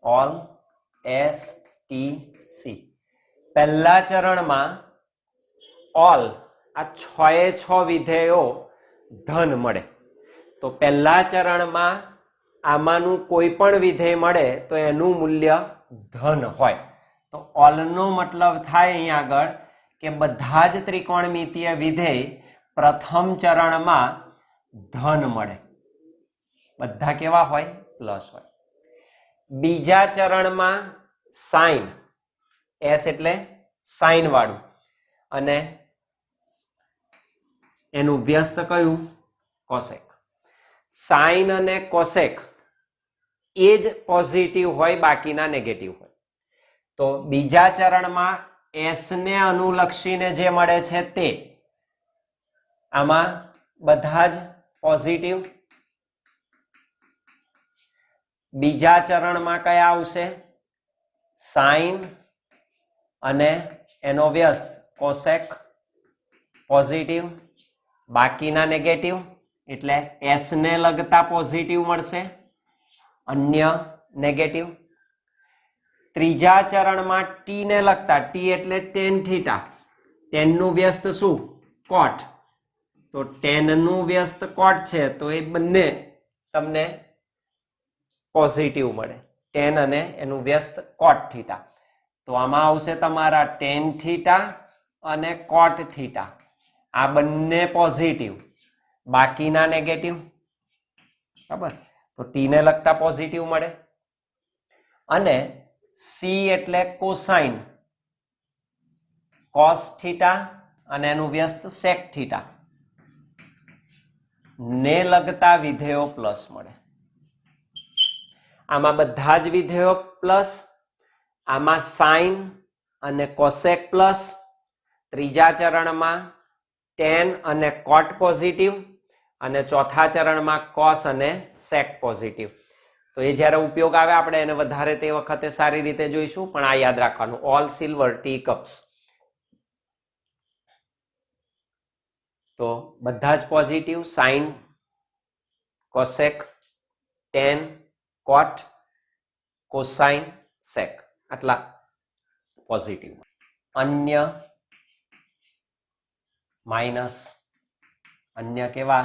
S1: All S T C. પહેલા ચરણમાં ઓલ, આ 6 વિધેયો ધન મળે. તો પહેલા ચરણમાં આમાંનું કોઈ પણ વિધેય મળે તો એનું મૂલ્ય ધન હોય. તો ઓલનો મતલબ થાય અહીં આગળ કે બધા જ ત્રિકોણમિતીય વિધેય પ્રથમ ચરણમાં ધન મળે. બધા કેવા હોય? પ્લસ હોય. બીજા ચરણમાં સાઇન, એસ એટલે સાઇન વાળું, અને એનું વ્યસ્ત કયું? કોસેક. સાઇન અને કોસેક એ જ પોઝિટિવ હોય, બાકીના નેગેટિવ હોય. તો બીજા ચરણમાં એસ ને અનુલક્ષીને જે મળે છે તે, આમાં બધા જ પોઝિટિવ. બીજા ચરણમાં કયા આવશે? સાઇન અને એનો વ્યસ્ત કોસેક, પોઝિટિવ. બાકીના નેગેટિવ, એટલે એસ ને લગતા પોઝિટિવ મળશે, અન્ય નેગેટિવ. ત્રીજા ચરણમાં ટી ને લગતા, ટી એટલે ટેન થીટા, ટેન નું વ્યસ્ત શું? કોટ. તો ટેન નું વ્યસ્ત કોટ છે, તો એ બંને તમને પોઝિટિવ મળે, ટેન અને એનું વ્યસ્ત કોટ થીટા. તો આમાં આવશે તમારા ટેન થીટા અને કોટ થીટા. આ બંને પોઝિટિવ, બાકીના નેગેટિવ. બરાબર? તો ટી ને લગતા પોઝિટિવ મળે. અને સી એટલે કોસાઇન, કોસ થીટા અને એનું વ્યસ્ત સેક થીટા ને લગતા વિધેયો પ્લસ મળે. આમાં બધા જ વિધેયો પ્લસ, આમાં સાઇન અને કોસેક પ્લસ. ત્રીજા ચરણમાં ટેન અને કોટ પોઝિટિવ, અને ચોથા ચરણમાં કોસ અને સેક પોઝિટિવ. તો એ જ્યારે ઉપયોગ આવે આપણે એને વધારે તે વખતે સારી રીતે જોઈશું, પણ આ યાદ રાખવાનું, ઓલ સિલ્વર ટી કપ્સ. તો બધા જ પોઝિટિવ, સાઇન, કોસેક, ટેન, કોટ, કોસાઇન, સેક, આટલા પોઝિટિવ. અન્ય માઇનસ, અન્ય કેવા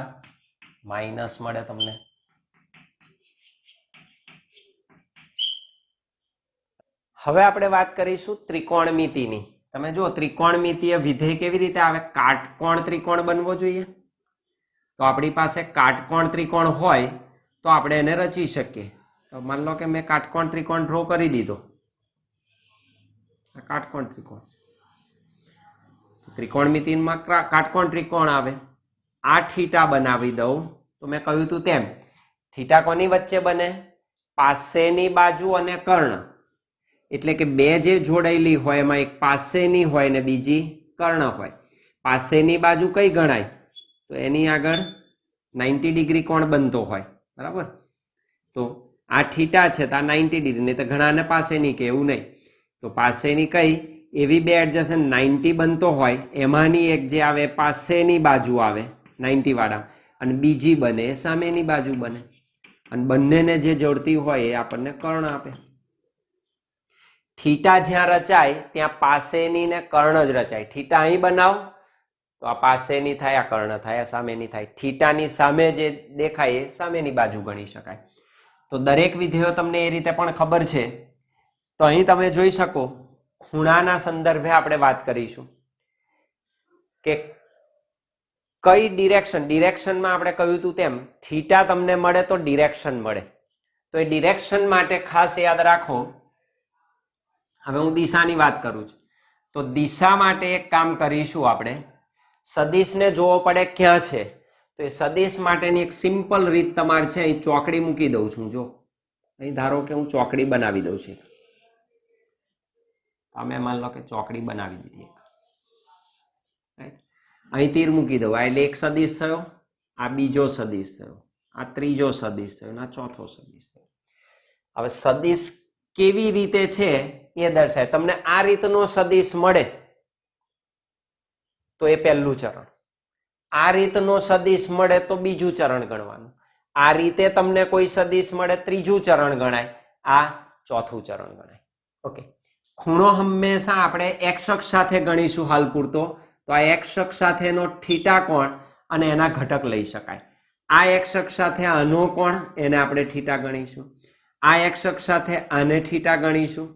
S1: માઇનસ મળે તમને. હવે આપણે વાત કરીશું ત્રિકોણમિતિની. તમે જુઓ ત્રિકોણમિતિય વિધેય કેવી રીતે આવે. કાટકોણ ત્રિકોણ બનવો જોઈએ. તો આપણી પાસે કાટકોણ ત્રિકોણ હોય તો આપણે એને રચી શકીએ. તો માન લો કે મેં કાટકોણ ત્રિકોણ ડ્રો કરી દીધો. કાટકોણ ત્રિકોણ, ત્રિકોણમિતિમાં કાટકોણ ત્રિકોણ આવે. આ થીટા બનાવી દઉં તો મેં કહ્યું હતું તેમ થીટા કોની વચ્ચે બને, પાસેની બાજુ અને કર્ણ. એટલે કે બે જે જોડાયેલી હોય એમાં એક પાસેની હોય ને બીજી કર્ણ હોય. પાસેની બાજુ કઈ ગણાય, તો એની આગળ 90 ડિગ્રી કોણ બનતો હોય, બરાબર. તો આ થીટા છે તો આ 90 ડિગ્રી, નહીં તો ઘણાને પાસેની કે એવું નહીં. તો પાસેની કઈ એવી બે એડજસ્ટન્ટ 90 બનતો હોય એમાંની એક જે આવે પાસેની બાજુ આવે 90 વાળા, અને બીજી બને સામેની બાજુ બને, અને બંનેને જે જોડતી હોય એ આપણને કર્ણ આપે. થીટા જ્યાં રચાય ત્યાં પાસેની ને કર્ણ જ રચાય. થીટા અહીં બનાવ તો આ પાસેની થાય, આ કર્ણ થાય, આ સામેની થાય. થીટાની સામે જે દેખાય એ સામેની બાજુ ગણી શકાય. તો દરેક વિધેયો તમને એ રીતે પણ ખબર છે. તો અહીં તમે જોઈ શકો ખૂણાના સંદર્ભે આપણે વાત કરીશું કે કઈ ડિરેક્શનમાં આપણે કહ્યું હતું તેમ થીટા તમને મળે તો ડિરેક્શન મળે. તો એ ડિરેક્શન માટે ખાસ યાદ રાખો. હવે હું દિશાની વાત કરું છું તો દિશા માટે એક કામ કરીશું આપણે. સદિશને જોવો પડે ક્યાં છે, તો એ સદિશ માટેની એક સિમ્પલ રીત તમારે છે. અહીં ચોકડી મૂકી દઉં છું. જો અહીં ધારો કે હું ચોકડી બનાવી દઉં છું. તમે માન લો કે ચોકડી બનાવી દીધી. અહીં તીર મૂકી દઉં, આ એટલે એક સદિશ થયો, આ બીજો સદિશ થયો, આ ત્રીજો સદિશ થયો, આ ચોથો સદિશ થયો. હવે સદિશ કેવી રીતે છે એ દર્શાય. તમને આ રીતનો સદિશ મળે તો એ પહેલું ચરણ, આ રીતનો સદિશ મળે તો બીજું ચરણ ગણવાનું, આ રીતે તમને કોઈ સદિશ મળે ત્રીજું ચરણ ગણાય, આ ચોથું ચરણ ગણાય. ઓકે. ખૂણો હંમેશા આપણે એક્સ અક્ષ સાથે ગણીશું હાલ પૂરતો. તો આ એક્સ અક્ષ સાથેનો થીટા કોણ અને એના ઘટક લઈ શકાય. આ એક્સ અક્ષ સાથે આનો કોણ, એને આપણે થીટા ગણીશું. આ એક્સ અક્ષ સાથે આને થીટા ગણીશું,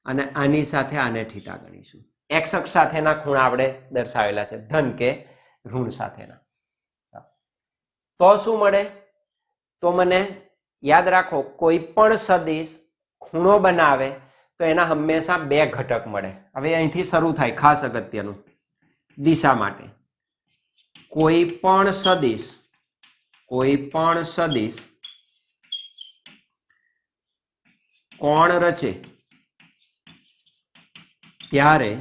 S1: અને આની સાથે આને થીટા ગણીશું. એક્સ અક્ષ સાથેના ખૂણા આપણે દર્શાવેલા છે, ધન કે ઋણ સાથેના. તો શું મળે, તો મને યાદ રાખો કોઈ પણ સદિશ ખૂણો બનાવે તો એના હંમેશા બે ઘટક મળે. હવે અહીંથી શરૂ થાય ખાસ અગત્યનું. દિશા માટે કોઈ પણ સદિશ કોણ રચે ત્યારે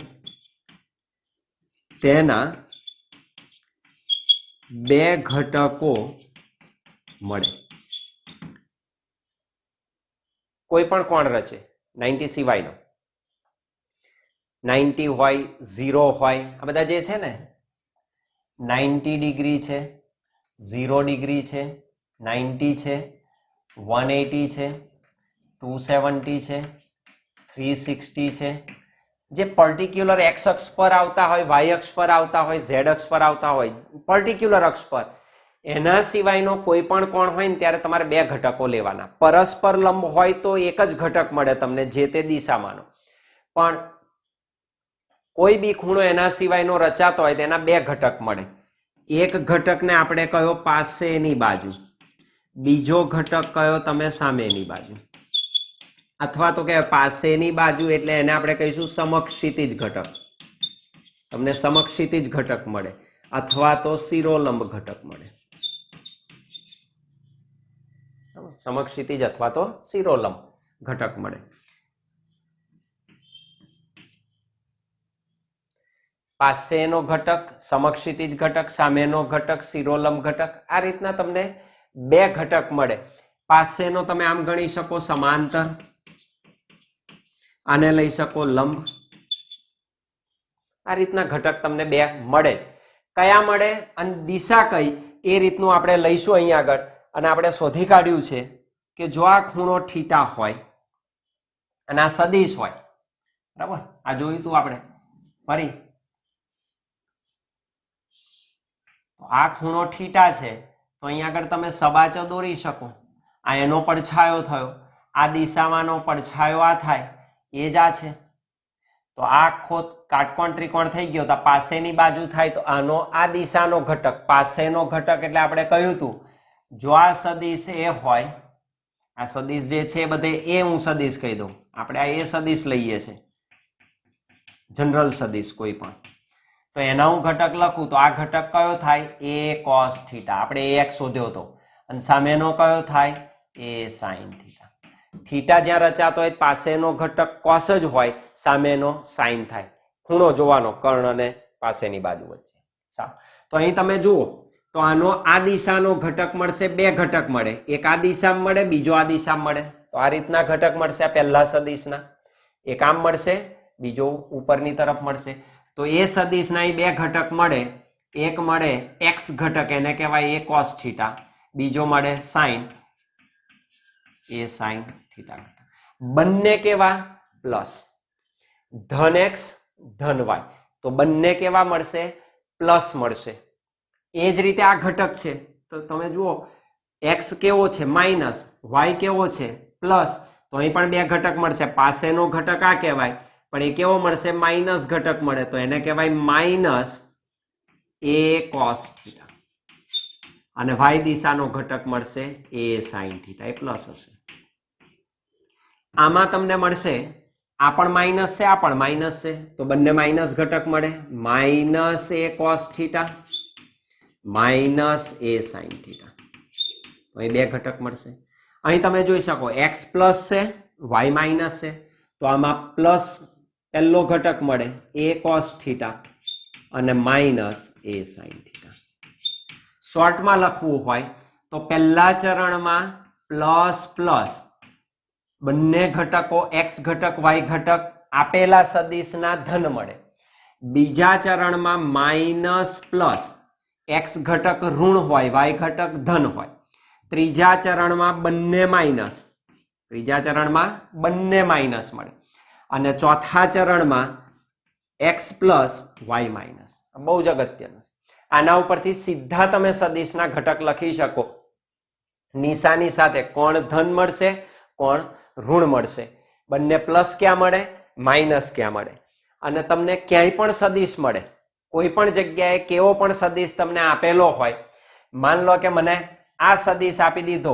S1: તેના બે ઘટકો મળે. કોઈ પણ કોણ રચે 90 સિવાયનો, 90 હોય, 0 હોય, આ બધા જે છે ને 90 ડિગ્રી છે, 0 ડિગ્રી છે, 90 છે, 180 છે, 270 છે, 360 છે. જે પર્ટિક્યુલર એક્સ અક્ષ પર આવતા હોય, વાય અક્ષ પર આવતા હોય, ઝેડ અક્ષ પર આવતા હોય, પર્ટિક્યુલર અક્ષ પર, એના સિવાયનો કોઈ પણ કોણ હોય ને ત્યારે તમારે બે ઘટકો લેવાના. પરસ્પર લંબ હોય તો એક જ ઘટક મળે તમને જે તે દિશામાંનો, પણ કોઈ બી ખૂણો એના સિવાયનો રચાતો હોય તેના બે ઘટક મળે. એક ઘટકને આપણે કયો પાસેની બાજુ, બીજો ઘટક કયો તમે સામેની બાજુ, અથવા તો કે પાસેની બાજુ એટલે એને આપણે કહીશું સમક્ષિતિજ ઘટક. તમને સમક્ષિતિજ ઘટક મળે, અથવા તો શિરોલંબ ઘટક મળે. સમક્ષિતિજ અથવા તો શિરોલંબ ઘટક મળે. પાસેનો ઘટક, સમક્ષિતિજ ઘટક, સામેનો ઘટક, શિરોલંબ ઘટક, આ રીતના તમને બે ઘટક મળે. પાસેનો તમે આમ ગણી શકો સમાંતર, આને લઈ શકો લંબ. આ રીતના ઘટક તમને બે મળે. કયા મળે અને દિશા કઈ એ રીતનું આપણે લઈશું અહીંયા આગળ. અને આપણે શોધી કાઢ્યું છે કે જો આ ખૂણો થીટા હોય અને આ સદિશ હોય, બરાબર, આ જોયું તું આપણે ફરી, આ ખૂણો થીટા છે તો અહીંયા આગળ તમે સબાચો દોરી શકો. આ એનો પડછાયો થયો, આ દિશામાંનો પડછાયો આ થાય, એ જ આ છે. તો આ આખો કાટકોણ ત્રિકોણ થઈ ગયો. તો પાસેની બાજુ થાય તો આનો આ દિશાનો ઘટક, પાસેનો ઘટક એટલે આપણે કહ્યું હતું જો આ સદિશ એ હોય, આ સદિશ જે છે બધે એ હું સદિશ કહી દઉં, આપણે આ એ સદિશ લઈએ છે, જનરલ સદિશ કોઈ પણ, તો એના હું ઘટક લખું તો આ ઘટક કયો થાય? એ કોસ થીટા. આપણે એ એક્સ શોધ્યો હતો. અને સામેનો કયો થાય? એ સાઇન થીટા. થીટા જ્યાં રચાતો હોય પાસેનો ઘટક કોસ જ હોય, સામેનો સાઇન થાય. ખૂણો જોવાનો કર્ણ અને પાસેની બાજુ વચ્ચે. સારું, તો અહીં તમે જુઓ તો આનો આ દિશાનો ઘટક મળશે, બે ઘટક મળે, એક આ દિશામાં મળે, બીજો આ દિશામાં મળે. તો આ રીતના ઘટક મળશે આ પહેલા સદિશના, એક આમ મળશે, બીજો ઉપરની તરફ મળશે. તો એ સદિશના બે ઘટક મળે, એક મળે એક્સ ઘટક, એને કહેવાય એ કોસ થીટા, બીજો મળે સાઇન, એ સાઇન થીટા. બંને કેવા? પ્લસ, ધન એક્સ ધન વાય. તો બંને કેવા મળશે? પ્લસ મળશે. એ જ રીતે આ ઘટક છે તો તમે જુઓ એક્સ કેવો છે? માઇનસ, વાય કેવો છે? પ્લસ. તો અહીં પણ બે ઘટક મળશે. પાસેનો ઘટક આ કહેવાય, પણ એ કેવો મળશે? માઇનસ ઘટક મળે, તો એને કહેવાય માઇનસ એ કોસ થીટા. અને વાય દિશાનો ઘટક મળશે એ સાઇન થીટા, એ પ્લસ હશે. આમાં તમને મળશે આ પણ માઇનસ છે, આ પણ માઇનસ છે, તો બંને માઇનસ ઘટક મળે, માઇનસ એ કોસ થીટા માઇનસ એ સાઇન થીટા. તો અહીં બે ઘટક મળશે. અહીં તમે જોઈ શકો એક્સ પ્લસ છે, વાય માઇનસ છે, તો આમાં પ્લસ પહેલો ઘટક મળે એ કોસ થીટા અને માઇનસ એ સાઇન થીટા. શોર્ટમાં લખવું હોય તો પહેલા ચરણમાં પ્લસ પ્લસ બંને ઘટકો એક્સ ઘટક વાય ઘટક આપેલા સદિશના ધન મળે. બીજા ચરણમાં માઇનસ પ્લસ એક્સ ઘટક ઋણ હોય, વાય ઘટક ધન હોય. ત્રીજા ચરણમાં બંને માઇનસ, ત્રીજા ચરણમાં બંને માઇનસ મળે. અને ચોથા ચરણમાં એક્સ પ્લસ વાય માઇનસ. બહુ જ અગત્યનું. આના ઉપરથી સીધા તમે સદિશના ઘટક લખી શકો. નિશાની સાથે કોણ ધન મળશે, કોણ ઋણ મળશે. બંને પ્લસ ક્યાં મળે, માઇનસ ક્યાં મળે. અને તમને ક્યાંય પણ સદિશ મળે, કોઈ પણ જગ્યાએ કેવો પણ સદિશ તમને આપેલો હોય, માન લો કે મને આ સદિશ આપી દીધો,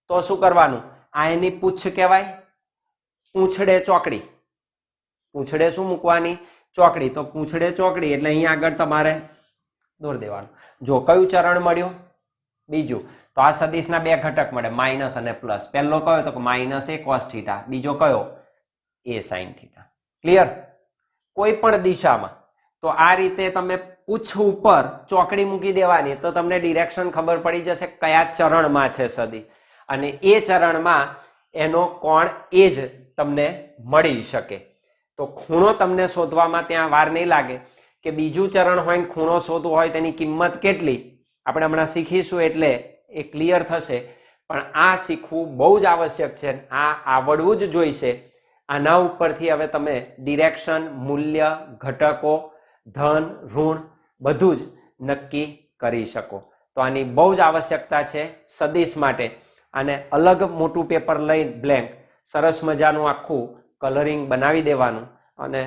S1: તો શું કરવાનું? આ એની પૂછ કહેવાય, પૂંછડે ચોકડી. પૂંછડે શું મૂકવાની? ચોકડી. તો પૂંછડે ચોકડી એટલે અહીંયા આગળ તમારે દોર દેવાનું. જો કયું ચરણ મળ્યું? બીજું. તો આ સદિશના બે ઘટક મળે, માઇનસ અને પ્લસ. પહેલો કયો? તો માઇનસ એ કોસ થીટા, બીજો કયો? એ સાઇન થીટા. ક્લિયર? કોઈ પણ દિશામાં. તો આ રીતે તમે પૂછ ઉપર ચોકડી મૂકી દેવાની, તો તમને ડિરેક્શન ખબર પડી જશે કયા ચરણમાં છે સદિશ, અને એ ચરણમાં એનો કોણ એ જ તમને મળી શકે. તો ખૂણો તમને શોધવામાં ત્યાં વાર નહીં લાગે કે બીજું ચરણ હોય ને ખૂણો શોધવો હોય તેની કિંમત કેટલી, આપણે હમણાં શીખીશું એટલે એ ક્લિયર થશે. પણ આ શીખવું બહુ જ આવશ્યક છે, આ આવડવું જ જોઈશે. આના ઉપરથી હવે તમે ડિરેક્શન, મૂલ્ય, ઘટકો, ધન ઋણ બધું જ નક્કી કરી શકો. તો આની બહુ જ આવશ્યકતા છે સદિશ માટે. આને અલગ મોટું પેપર લઈ બ્લેન્ક સરસ મજાનું આખું કલરિંગ બનાવી દેવાનું અને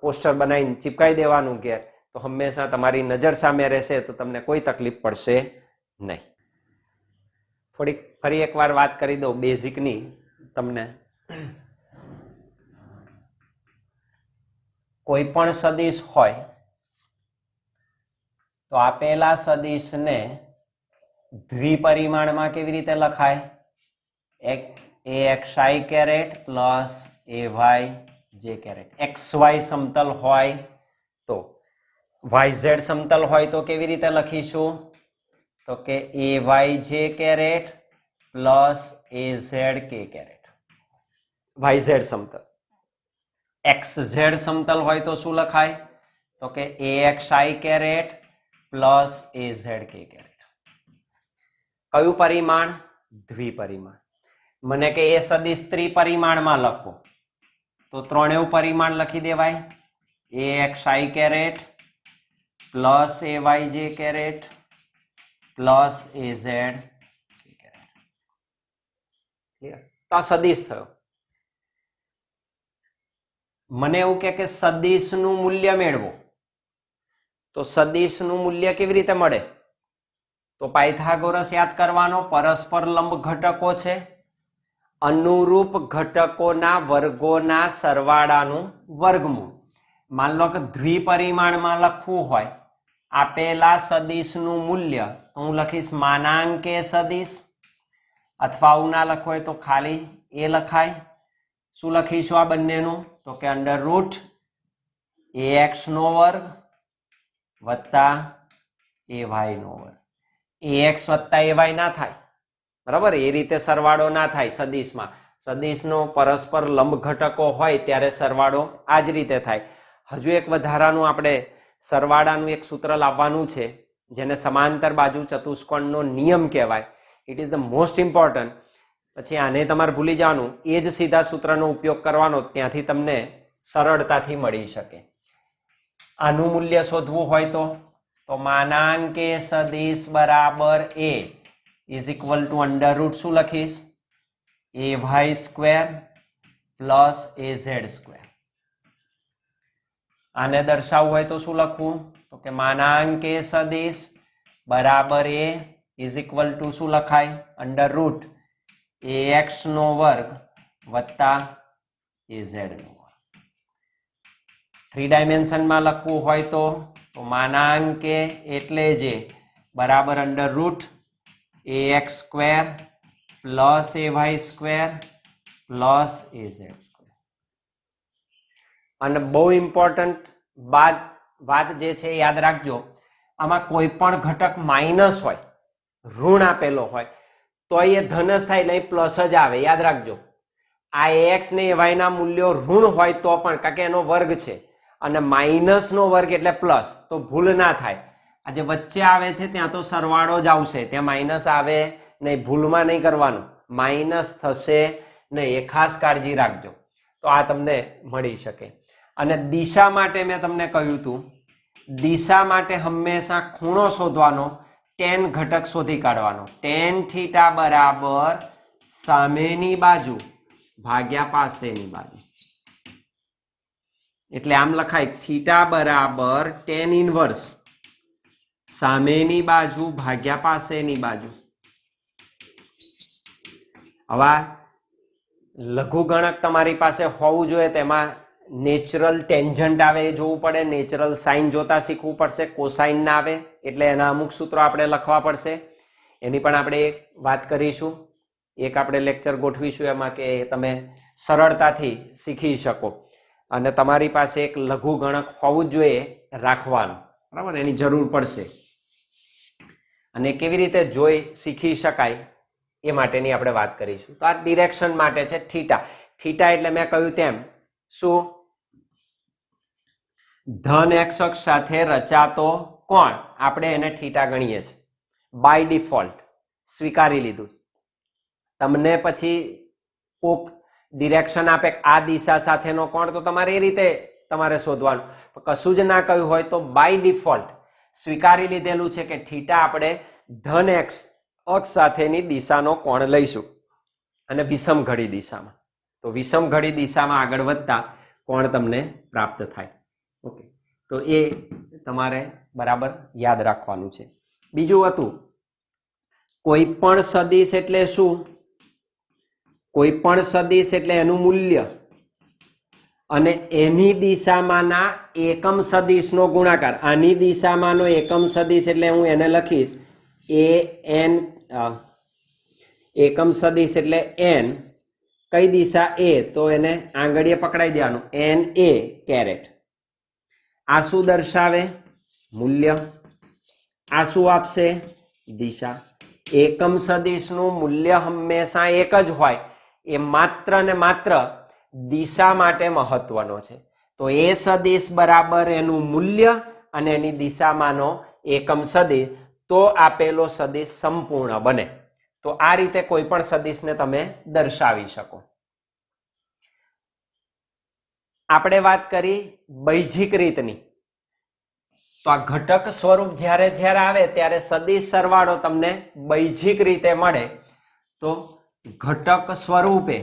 S1: પોસ્ટર બનાવીને ચીપકાવી દેવાનું ઘેર, તો હંમેશા તમારી નજર સામે રહેશે, તો તમને કોઈ તકલીફ પડશે નહીં. થોડીક ફરી એકવાર વાત કરી દઉં બેઝિકની તમને. કોઈ પણ સદિશ હોય તો આપેલા સદિશને દ્વિપરિમાણમાં કેવી રીતે લખાય? axi plus ay j. xy સમતલ હોય તો YZ સમતલ હોય તો કેવી રીતે લખીશું? તો કે AYJ caret plus AZK caret. YZ સમતલ. XZ સમતલ હોય તો શું લખાય? તો કે AXI caret plus AZK caret. કયું પરિમાણ? દ્વિપરિમાણ. મને કે એ સદિશ ત્રિપરિમાણમાં લખો તો ત્રણેય પરિમાણ લખી દેવાય. AXI caret plus AYJ caret plus AZ caret. તો આ સદિશ થયો. મને એવું કે સદિશનું મૂલ્ય મેળવો તો સદિશનું મૂલ્ય કેવી રીતે મળે? તો પાયથાગોરસ યાદ કરવાનો. પરસ્પર લંબ ઘટકો છે, અનુરૂપ ઘટકોના વર્ગોના સરવાળાનું વર્ગમૂળ. માન લો કે દ્વિપરિમાણમાં લખવું હોય આપેલા સદિશનું મૂલ્ય તો હું લખીશ માનાંકે સદિશ, અથવા આવું ના લખવું હોય તો ખાલી એ લખાય. શું લખીશું આ બંનેનું? તો કે અંડર રૂટ AX નો વર્ગ વત્તા AY નો વર્ગ. AX વત્તા AY ના થાય, બરાબર? એ રીતે સરવાળો ના થાય સદિશમાં. સદિશનો પરસ્પર લંબ ઘટકો હોય ત્યારે સરવાળો આ જ રીતે થાય. હજુ એક વધારાનું આપણે સરવાળાનું એક સૂત્ર લાવવાનું છે જેને સમાંતર બાજુ ચતુષ્કોણનો નિયમ કહેવાય. It is the most important. પછી આને તમારે ભૂલી જવાનું, એ જ સીધા સૂત્રનો ઉપયોગ કરવાનો, ત્યાંથી તમને સરળતાથી મળી શકે. આનું મૂલ્ય શોધવું હોય તો માનાંકે સદિશ બરાબર A is equal two under route શું લખીશ? AY square plus AZ square. આને દર્શાવવું હોય તો શું લખવું? તો કે માનાંકે સદિશ બરાબર A ઇઝ ઇક્વલ ટુ શું લખાય? અંડર રૂટ AX નો વર્ગ વત્તા AZ નો વર્ગ. 3 ડાયમેન્શનમાં લખવું હોય તો માનાંકે એટલે જે બરાબર under route AX square plus AY square plus AZ square. અને બહુ ઇમ્પોર્ટન્ટ વાત જે છે યાદ રાખજો, આમાં કોઈ પણ ઘટક માઇનસ હોય, ઋણ આપેલો હોય તો એ ધન જ થાય, એટલે પ્લસ જ આવે. યાદ રાખજો, આ AX ને AY ના મૂલ્યો ઋણ હોય તો પણ, કારણ કે એનો વર્ગ છે, અને માઇનસ નો વર્ગ એટલે પ્લસ, તો ભૂલ ના થાય. આ જે વચ્ચે આવે છે ત્યાં તો સરવાળો જ આવશે, ત્યાં માઇનસ આવે નહીં. ભૂલમાં નહીં કરવાનું, માઇનસ થશે નહીં, એ ખાસ કાળજી રાખજો. તો આ તમને મળી શકે. અને દિશા માટે મેં તમને કહ્યું હતું, દિશા માટે હંમેશા ખૂણો શોધવાનો, tan ઘટક શોધી કાઢવાનો. tan થીટા બરાબર સામેની બાજુ ભાગ્યા પાસેની બાજુ. એટલે આમ લખાય થીટા બરાબર tan ઇનવર્સ સામેની બાજુ ભાગ્યા પાસેની બાજુ. હવે લઘુગણક તમારી પાસે હોવું જોઈએ, તેમાં નેચરલ ટેન્જન્ટ આવે એ જોવું પડે, નેચરલ સાઇન જોતા શીખવું પડશે. કોસાઇન ના આવે એટલે એના અમુક સૂત્રો આપણે લખવા પડશે. એની પણ આપણે એક વાત કરીશું, એક આપણે લેક્ચર ગોઠવીશું એમાં, કે તમે સરળતાથી શીખી શકો. અને તમારી પાસે એક લઘુગણક હોવું જ જોઈએ રાખવાનું, બરાબર? એની જરૂર પડશે. અને કેવી રીતે જોઈ શીખી શકાય એ માટેની આપણે વાત કરીશું. તો આ ડિરેક્શન માટે છે થીટા. થીટા એટલે મેં કહ્યું તેમ શું? ધન એક્સ અક્ષ સાથે રચાતો કોણ, આપણે એને થીટા ગણીએ છીએ. બાય ડિફોલ્ટ સ્વીકારી લીધું. તમને પછી કોક ડિરેક્શન આપે આ દિશા સાથેનો કોણ, તો તમારે એ રીતે તમારે શોધવાનું. કશું જ ના કહ્યું હોય તો બાય ડિફોલ્ટ સ્વીકારી લીધેલું છે કે થીટા આપણે ધન એક્સ અક્ષ સાથેની દિશાનો કોણ લઈશું, અને વિષમ ઘડી દિશામાં. તો વિષમ ઘડી દિશામાં આગળ વધતા કોણ તમને પ્રાપ્ત થાય. ઓકે, તો એ તમારે બરાબર યાદ રાખવાનું છે. બીજું હતું, કોઈ પણ સદિશ એટલે શું? કોઈ પણ સદિશ એટલે એનું મૂલ્ય અને એની દિશામાંના એકમ સદિશનો ગુણાકાર. આની દિશામાંનો એકમ સદિશ એટલે હું એને લખીશ AN. એકમ સદિશ એટલે n, કઈ દિશા A, તો એને આંગળીએ પકડાઈ દેવાનું NA કેરેટ. આ શું દર્શાવે? મૂલ્ય. આ શું આપશે? દિશા. એકમ સદિશનું મૂલ્ય હંમેશા એક જ હોય, એ માત્ર ને માત્ર દિશા માટે મહત્વનો છે. તો એ સદિશ બરાબર એનું મૂલ્ય અને એની દિશામાંનો એકમ સદિશ, તો આપેલો સદિશ સંપૂર્ણ બને. તો આ રીતે કોઈ પણ સદિશને તમે દર્શાવી શકો. આપણે વાત કરી બૈજિક રીતની. તો આ ઘટક સ્વરૂપ જ્યારે જ્યારે આવે ત્યારે સદિશ સરવાળો તમને બૈજિક રીતે મળે. તો ઘટક સ્વરૂપે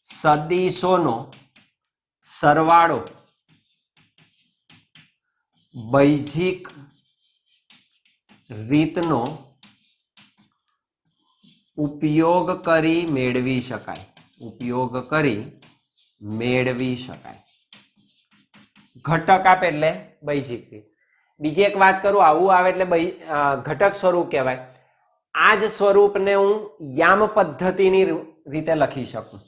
S1: સદિશોનો સરવાળો બૈજિક રીતનો ઉપયોગ કરી મેળવી શકાય. ઘટક આપે એટલે બૈજિક રીત. બીજી એક વાત કરું, આવું આવે એટલે ઘટક સ્વરૂપ કહેવાય. આ જ સ્વરૂપને હું યામ પદ્ધતિની રીતે લખી શકું.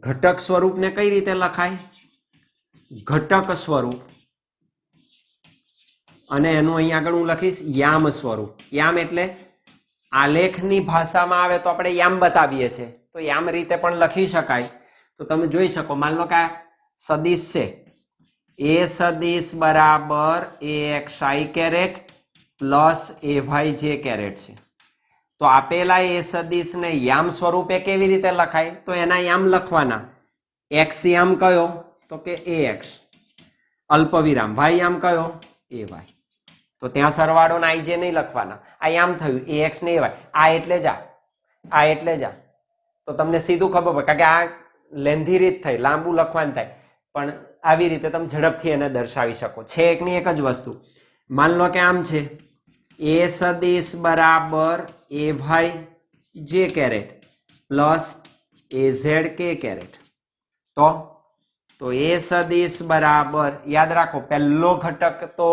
S1: ઘટક સ્વરૂપને કઈ રીતે લખાય? ઘટક સ્વરૂપ, અને એનું અહીંયા આગળ હું લખીશ યામ સ્વરૂપ. યામ એટલે આલેખની ભાષામાં આવે તો આપણે યામ બતાવીએ છીએ, તો યામ રીતે પણ લખી શકાય. તો તમે જોઈ શકો, માન લો કે આ સદિશ છે, એ સદિશ બરાબર AXI caret plus AYJ caret છે. તો આપેલા એ સદિશને યામ સ્વરૂપે કેવી રીતે લખાય? તો એના યામ લખવાના. x યામ કયો? તો કે AX, અલ્પવિરામ. y યામ કયો? AY. તો ત્યાં સરવાળો ના IJ નહીં લખવાના. આ યામ થયું AX ને AY. આ એટલે જ આ એટલે જ આ. તો તમને સીધું ખબર પડે, કારણ કે આ લેન્ધી રીત થઈ, લાંબુ લખવાનું થાય. પણ આવી રીતે તમે ઝડપથી એને દર્શાવી શકો. છે એકની એક જ વસ્તુ. માન લો કે આમ છે, એ સદિશ બરાબર AYJ caret plus AZK caret. તો એ સદિશ બરાબર, યાદ રાખો, પહેલો ઘટક તો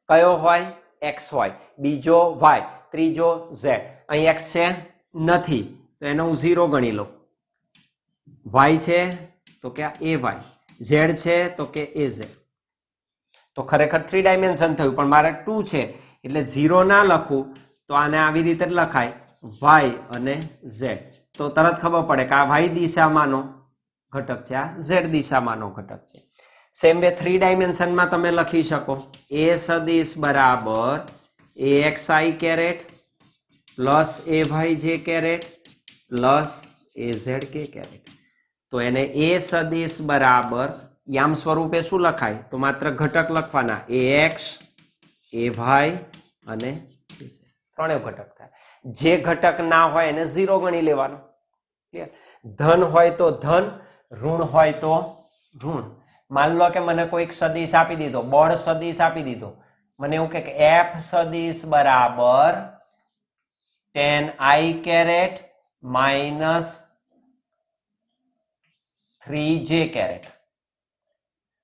S1: કયો હોય? x હોય, બીજો y, ત્રીજો z. અહીં x છે નથી, તો એને હું 0 ગણી લઉં. y છે તો કે AY, z છે તો કે AZ. તો ખરેખર 3 ડાયમેન્શન થયું, પણ મારે 2 છે એટલે 0 ના લખું, તો આને આવી રીતે જ લખાય, y અને z. તો તરત ખબર પડે કે આ y દિશામાંનો ઘટક છે, આ z દિશામાંનો ઘટક છે. સેમ વે 3 ડાયમેન્શનમાં તમે લખી શકો, એ સદિશ બરાબર AXI caret plus AYJ caret plus AZK caret. તો એને એ સદિશ બરાબર યામ સ્વરૂપે શું લખાય? તો માત્ર ઘટક લખવાના, AX, AY અને AZ. ત્રણેય ઘટક થાય. જે ઘટક ના હોય એને 0 ગણી લેવાનો. ધન હોય તો ધન, ઋણ હોય તો ઋણ. માન લો કે મને કોઈક સદિશ આપી દીધો, બળ સદિશ આપી દીધો. મને એવું કે F સદિશ બરાબર tan I caret minus 3J caret.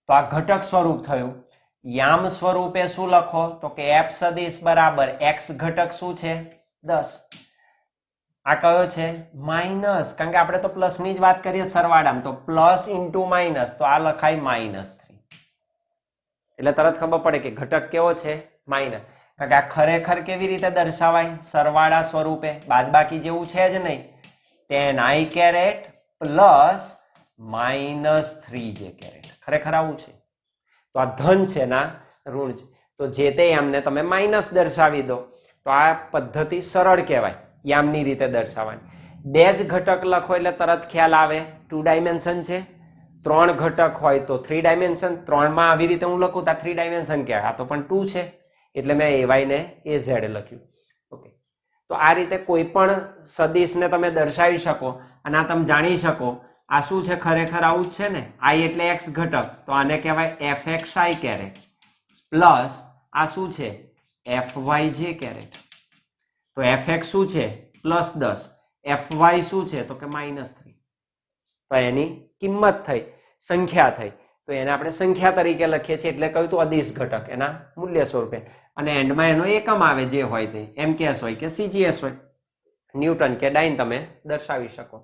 S1: તો આ ઘટક સ્વરૂપ થયું. યામ સ્વરૂપે શું લખો? તો કે F સદિશ બરાબર x ઘટક શું છે? 10. આ કયો છે? માઇનસ, કારણ કે આપણે તો પ્લસ ની જ વાત કરીએ સરવાળામાં. તો પ્લસ ઇન્ટુ માઇનસ, તો આ લખાય -3. એટલે તરત ખબર પડે કે ઘટક કેવો છે? માઇનસ. કારણ કે આ ખરેખર કેવી રીતે દર્શાવાય? સરવાળા સ્વરૂપે. બાદબાકી જેવું છે જ નહીં. tan I caret plus -3J caret. ખરેખર આવું છે. તો આ ધન છે ના ઋણ છે. તો જે તે યામને તમે માઇનસ દર્શાવી દો. તો આ પદ્ધતિ સરળ કહેવાય યામની રીતે દર્શાવવાની. 2 જ ઘટક લખો એટલે તરત ખ્યાલ આવે 2 ડાયમેન્શન છે. 3 ઘટક હોય તો 3 ડાયમેન્શન. 3 માં આવી રીતે હું લખું તો 3 ડાયમેન્શન કહેવાય. આ તો પણ 2 છે એટલે મેં AY ને AZ લખ્યું. ઓકે, તો આ રીતે કોઈ પણ સદિશને તમે દર્શાવી શકો. અને આ તમે જાણી શકો આ શું છે? ખરેખર આવું જ છે ને. I એટલે x ઘટક, તો આને કહેવાય FXI કેરેટ પ્લસ આ શું છે? FYJ caret. તો fx શું છે? +10. fy શું છે? તો કે -3. તો એની કિંમત થઈ, સંખ્યા થઈ. તો એને આપણે સંખ્યા તરીકે લખીએ છીએ, એટલે કહ્યું તો અદિશ ઘટક એના મૂલ્ય સ્વરૂપે. અને એન્ડમાં એનો એકમ આવે જે હોય તે, MKS હોય કે CGS હોય, ન્યૂટન કે ડાઇન તમે દર્શાવી શકો.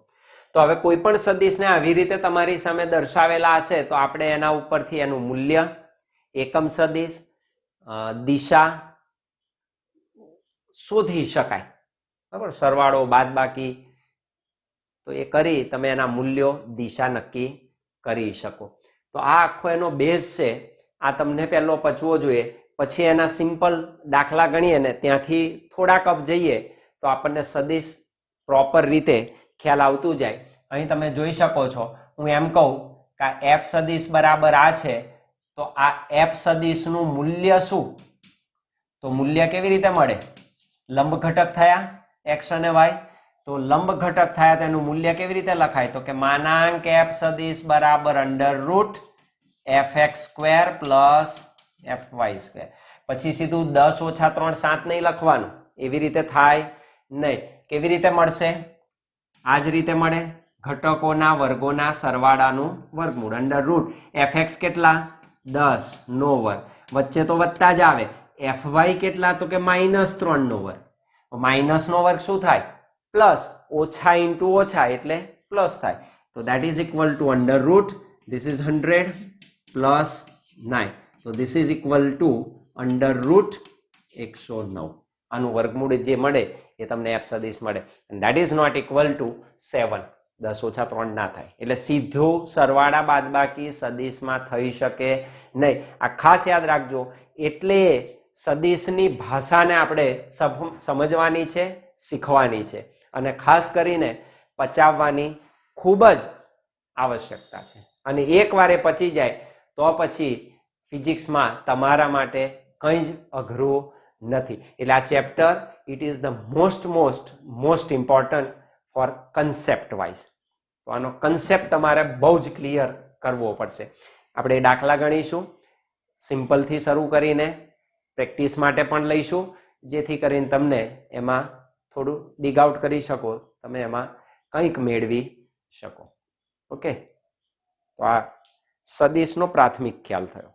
S1: તો તો હવે કોઈ પણ સદિશને આવી રીતે તમારી સામે દર્શાવેલા હશે તો આપણે એના ઉપરથી એનું મૂલ્ય, એકમ સદિશ, દિશા શોધી શકાય. બરાબર, સરવાળો, બાદબાકી, તો એ કરી તમે એના મૂલ્યો, દિશા નક્કી કરી શકો. તો આ આખો એનો બેઝ છે. આ તમને પહેલો પચવો જોઈએ, પછી એના સિમ્પલ દાખલા ગણીએ ને ત્યાંથી થોડાક અપ જઈએ તો આપણને સદિશ પ્રોપર રીતે ખ્યાલ આવતું જાય. અહીં તમે જોઈ શકો છો, હું એમ કહું કે એફ સદિશ બરાબર આ છે, તો આ એફ સદિશનું મૂલ્ય શું? તો મૂલ્ય કેવી રીતે મળે? લંબ ઘટક થયા એક્સ અને વાય, તો લંબ ઘટક થયા તેનું મૂલ્ય કેવી રીતે લખાય? તો કે માનાંક એફ સદિશ બરાબર under root F X square plus F Y square. પછી સીધું 10 ઓછા 3 7 નહીં લખવાનું, એવી રીતે થાય નહીં. કેવી રીતે મળશે? આ જ રીતે મળે, ઘટકોના વર્ગોના સરવાળાનું વર્ગમૂળ અંડર રૂટ એફ એક્સ કેટલા? 10 નો વર્ગ, વચ્ચે તો વધતા જ આવે. એફ વાય કેટલા? તો કે -3 નો વર્ગ. માઇનસ નો વર્ગ શું થાય? પ્લસ. ઓછા ઇન્ટુ ઓછા એટલે પ્લસ થાય. તો that is equal two under route, this is 100 plus 9. તો this is equal two under route 109. આનું વર્ગમૂળ જે મળે એ તમને એફ સદિશ મળે. And that is not equal to 7. 10 ઓછા 3 ના થાય. એટલે સીધું સરવાળા બાદબાકી સદિશમાં થઈ શકે નહીં. આ ખાસ યાદ રાખજો. એટલે સદિશની ભાષાને આપણે સમજવાની છે, શીખવાની છે, અને ખાસ કરીને પચાવવાની ખૂબ જ આવશ્યકતા છે. અને એકવાર એ પચી જાય તો પછી ફિઝિક્સમાં તમારા માટે કંઈ જ અઘરું નથી. એટલે આ chapter it is the most important for concept wise. તો આનો કન્સેપ્ટ તમારે બહુ જ ક્લિયર કરવો પડશે. આપણે દાખલા ગણીશું, સિમ્પલથી શરૂ કરીને પ્રેક્ટિસ માટે પણ લઈશું, જેથી કરીને તમને એમાં થોડું ડિગ આઉટ કરી શકો, તમે એમાં કંઈક મેળવી શકો. ઓકે, તો આ સદિશનો પ્રાથમિક ખ્યાલ થયો.